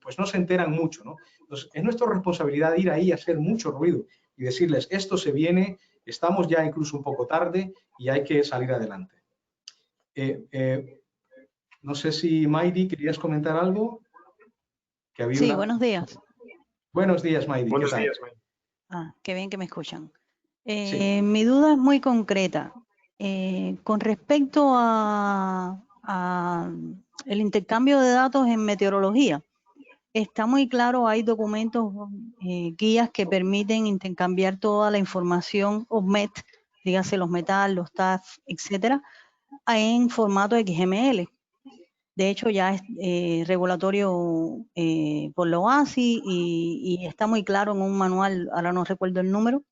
pues no se enteran mucho, ¿no? Entonces, es nuestra responsabilidad ir ahí a hacer mucho ruido y decirles, esto se viene, estamos ya incluso un poco tarde y hay que salir adelante. No sé si, Maidi, ¿querías comentar algo? Sí, buenos días. Buenos días, Maidi. Buenos días, Maidi. Qué bien que me escuchan. Sí. Mi duda es muy concreta. Con respecto a el intercambio de datos en meteorología, está muy claro, hay documentos, guías que permiten intercambiar toda la información OMET, dígase los METAL, los TAF, etcétera, en formato XML. De hecho, ya es regulatorio por la OASI y está muy claro en un manual, ahora no recuerdo el número,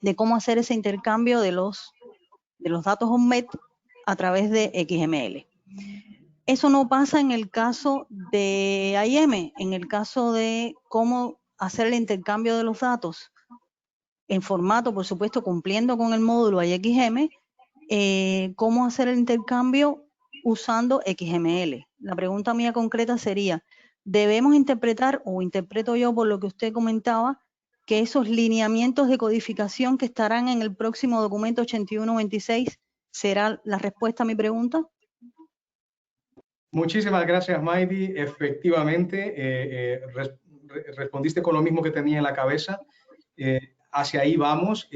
de cómo hacer ese intercambio de los los datos ONMED a través de XML. Eso no pasa en el caso de AIM, en el caso de cómo hacer el intercambio de los datos en formato, por supuesto, cumpliendo con el módulo AIXM, cómo hacer el intercambio usando XML. La pregunta mía concreta sería, ¿debemos interpretar, o interpreto yo por lo que usted comentaba, que esos lineamientos de codificación que estarán en el próximo documento 8126 será la respuesta a mi pregunta? Muchísimas gracias, Maidi. Efectivamente, respondiste con lo mismo que tenía en la cabeza. Hacia ahí vamos.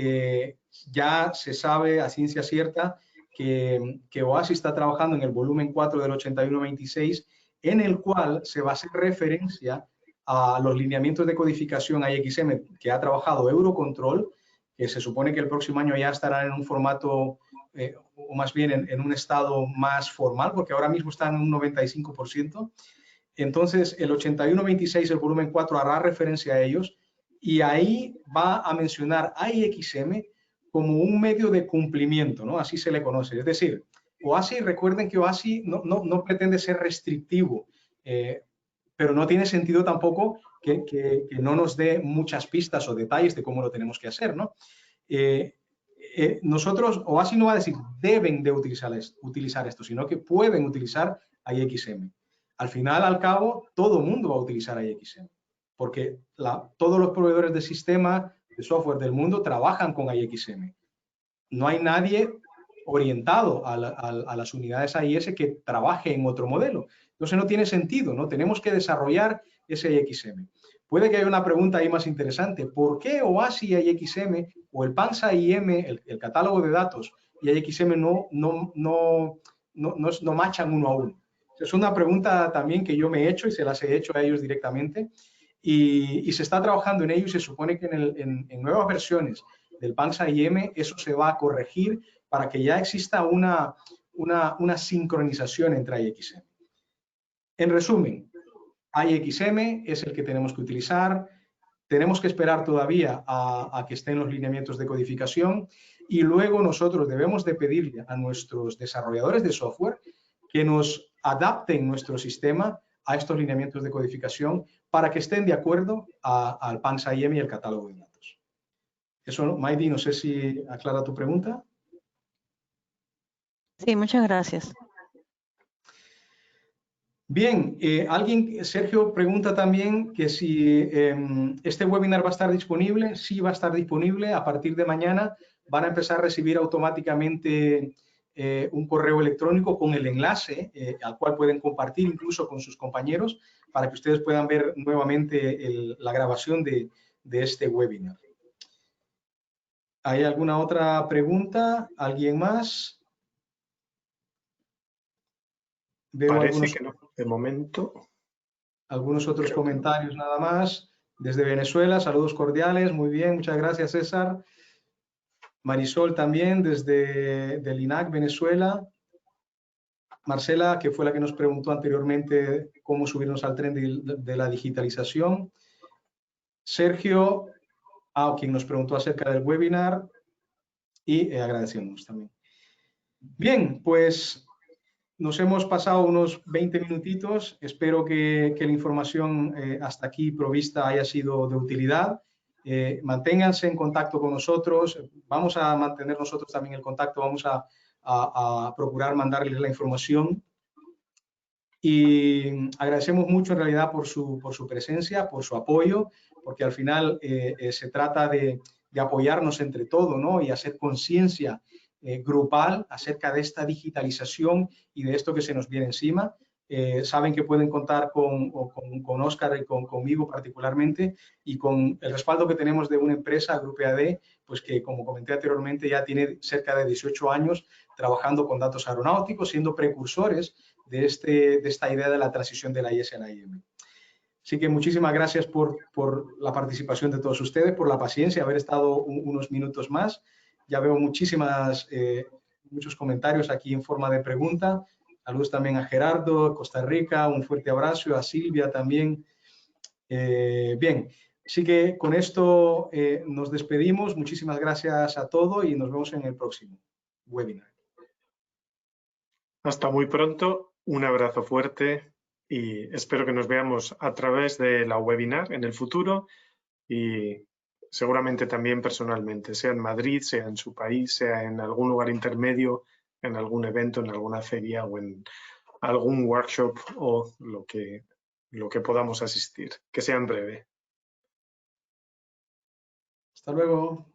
Ya se sabe a ciencia cierta que OASI está trabajando en el volumen 4 del 8126, en el cual se va a hacer referencia a los lineamientos de codificación AIXM que ha trabajado Eurocontrol, que se supone que el próximo año ya estará en un formato, o más bien en un estado más formal, porque ahora mismo está en un 95%. Entonces, el 8126, el volumen 4, hará referencia a ellos y ahí va a mencionar AIXM como un medio de cumplimiento, ¿no? Así se le conoce. Es decir, OASI, recuerden que OASI no pretende ser restrictivo, pero no tiene sentido tampoco que no nos dé muchas pistas o detalles de cómo lo tenemos que hacer, ¿no? Nosotros, OASI no va a decir deben de utilizar esto, sino que pueden utilizar AIXM. Al final, al cabo, todo el mundo va a utilizar AIXM, porque todos los proveedores de sistema, de software del mundo, trabajan con AIXM. No hay nadie orientado a las unidades AIS que trabaje en otro modelo. Entonces no tiene sentido, ¿no? Tenemos que desarrollar ese AIXM. Puede que haya una pregunta ahí más interesante. ¿Por qué OASI y AIXM o el PANSA-IM, el catálogo de datos, y AIXM no machan uno a uno? Es una pregunta también que yo me he hecho y se las he hecho a ellos directamente. Y se está trabajando en ello y se supone que en nuevas versiones del PANSA-IM eso se va a corregir para que ya exista una sincronización entre AIXM. En resumen, AIXM es el que tenemos que utilizar, tenemos que esperar todavía a que estén los lineamientos de codificación y luego nosotros debemos de pedirle a nuestros desarrolladores de software que nos adapten nuestro sistema a estos lineamientos de codificación para que estén de acuerdo al PANSA-IM y el catálogo de datos. Eso, Maidi, no sé si aclara tu pregunta. Sí, muchas gracias. Bien, Sergio pregunta también que si este webinar va a estar disponible. Sí, va a estar disponible. A partir de mañana van a empezar a recibir automáticamente un correo electrónico con el enlace al cual pueden compartir incluso con sus compañeros para que ustedes puedan ver nuevamente la grabación de este webinar. ¿Hay alguna otra pregunta? ¿Alguien más? Parece que no, de momento. Algunos otros comentarios nada más. Desde Venezuela, saludos cordiales. Muy bien, muchas gracias, César. Marisol también, desde del INAC, Venezuela. Marcela, que fue la que nos preguntó anteriormente cómo subirnos al tren de la digitalización. Sergio, quien nos preguntó acerca del webinar. Y agradecemos también. Bien, pues nos hemos pasado unos 20 minutitos. Espero que la información hasta aquí provista haya sido de utilidad. Manténganse en contacto con nosotros. Vamos a mantener nosotros también el contacto. Vamos a procurar mandarles la información. Y agradecemos mucho en realidad por su presencia, por su apoyo, porque al final se trata de apoyarnos entre todos, ¿no? Y hacer conciencia grupal acerca de esta digitalización y de esto que se nos viene encima. Saben que pueden contar con Óscar y conmigo particularmente y con el respaldo que tenemos de una empresa, Grupo AD, pues que como comenté anteriormente ya tiene cerca de 18 años trabajando con datos aeronáuticos, siendo precursores de esta idea de la transición de la IS a la IM. Así que muchísimas gracias por la participación de todos ustedes, por la paciencia, haber estado unos minutos más. Ya veo muchos comentarios aquí en forma de pregunta. Saludos también a Gerardo, Costa Rica, un fuerte abrazo, a Silvia también. Bien, así que con esto nos despedimos. Muchísimas gracias a todos y nos vemos en el próximo. webinar. Hasta muy pronto, un abrazo fuerte y espero que nos veamos a través de la webinar en el futuro y seguramente también personalmente, sea en Madrid, sea en su país, sea en algún lugar intermedio, en algún evento, en alguna feria o en algún workshop o lo que podamos asistir. Que sea en breve. Hasta luego.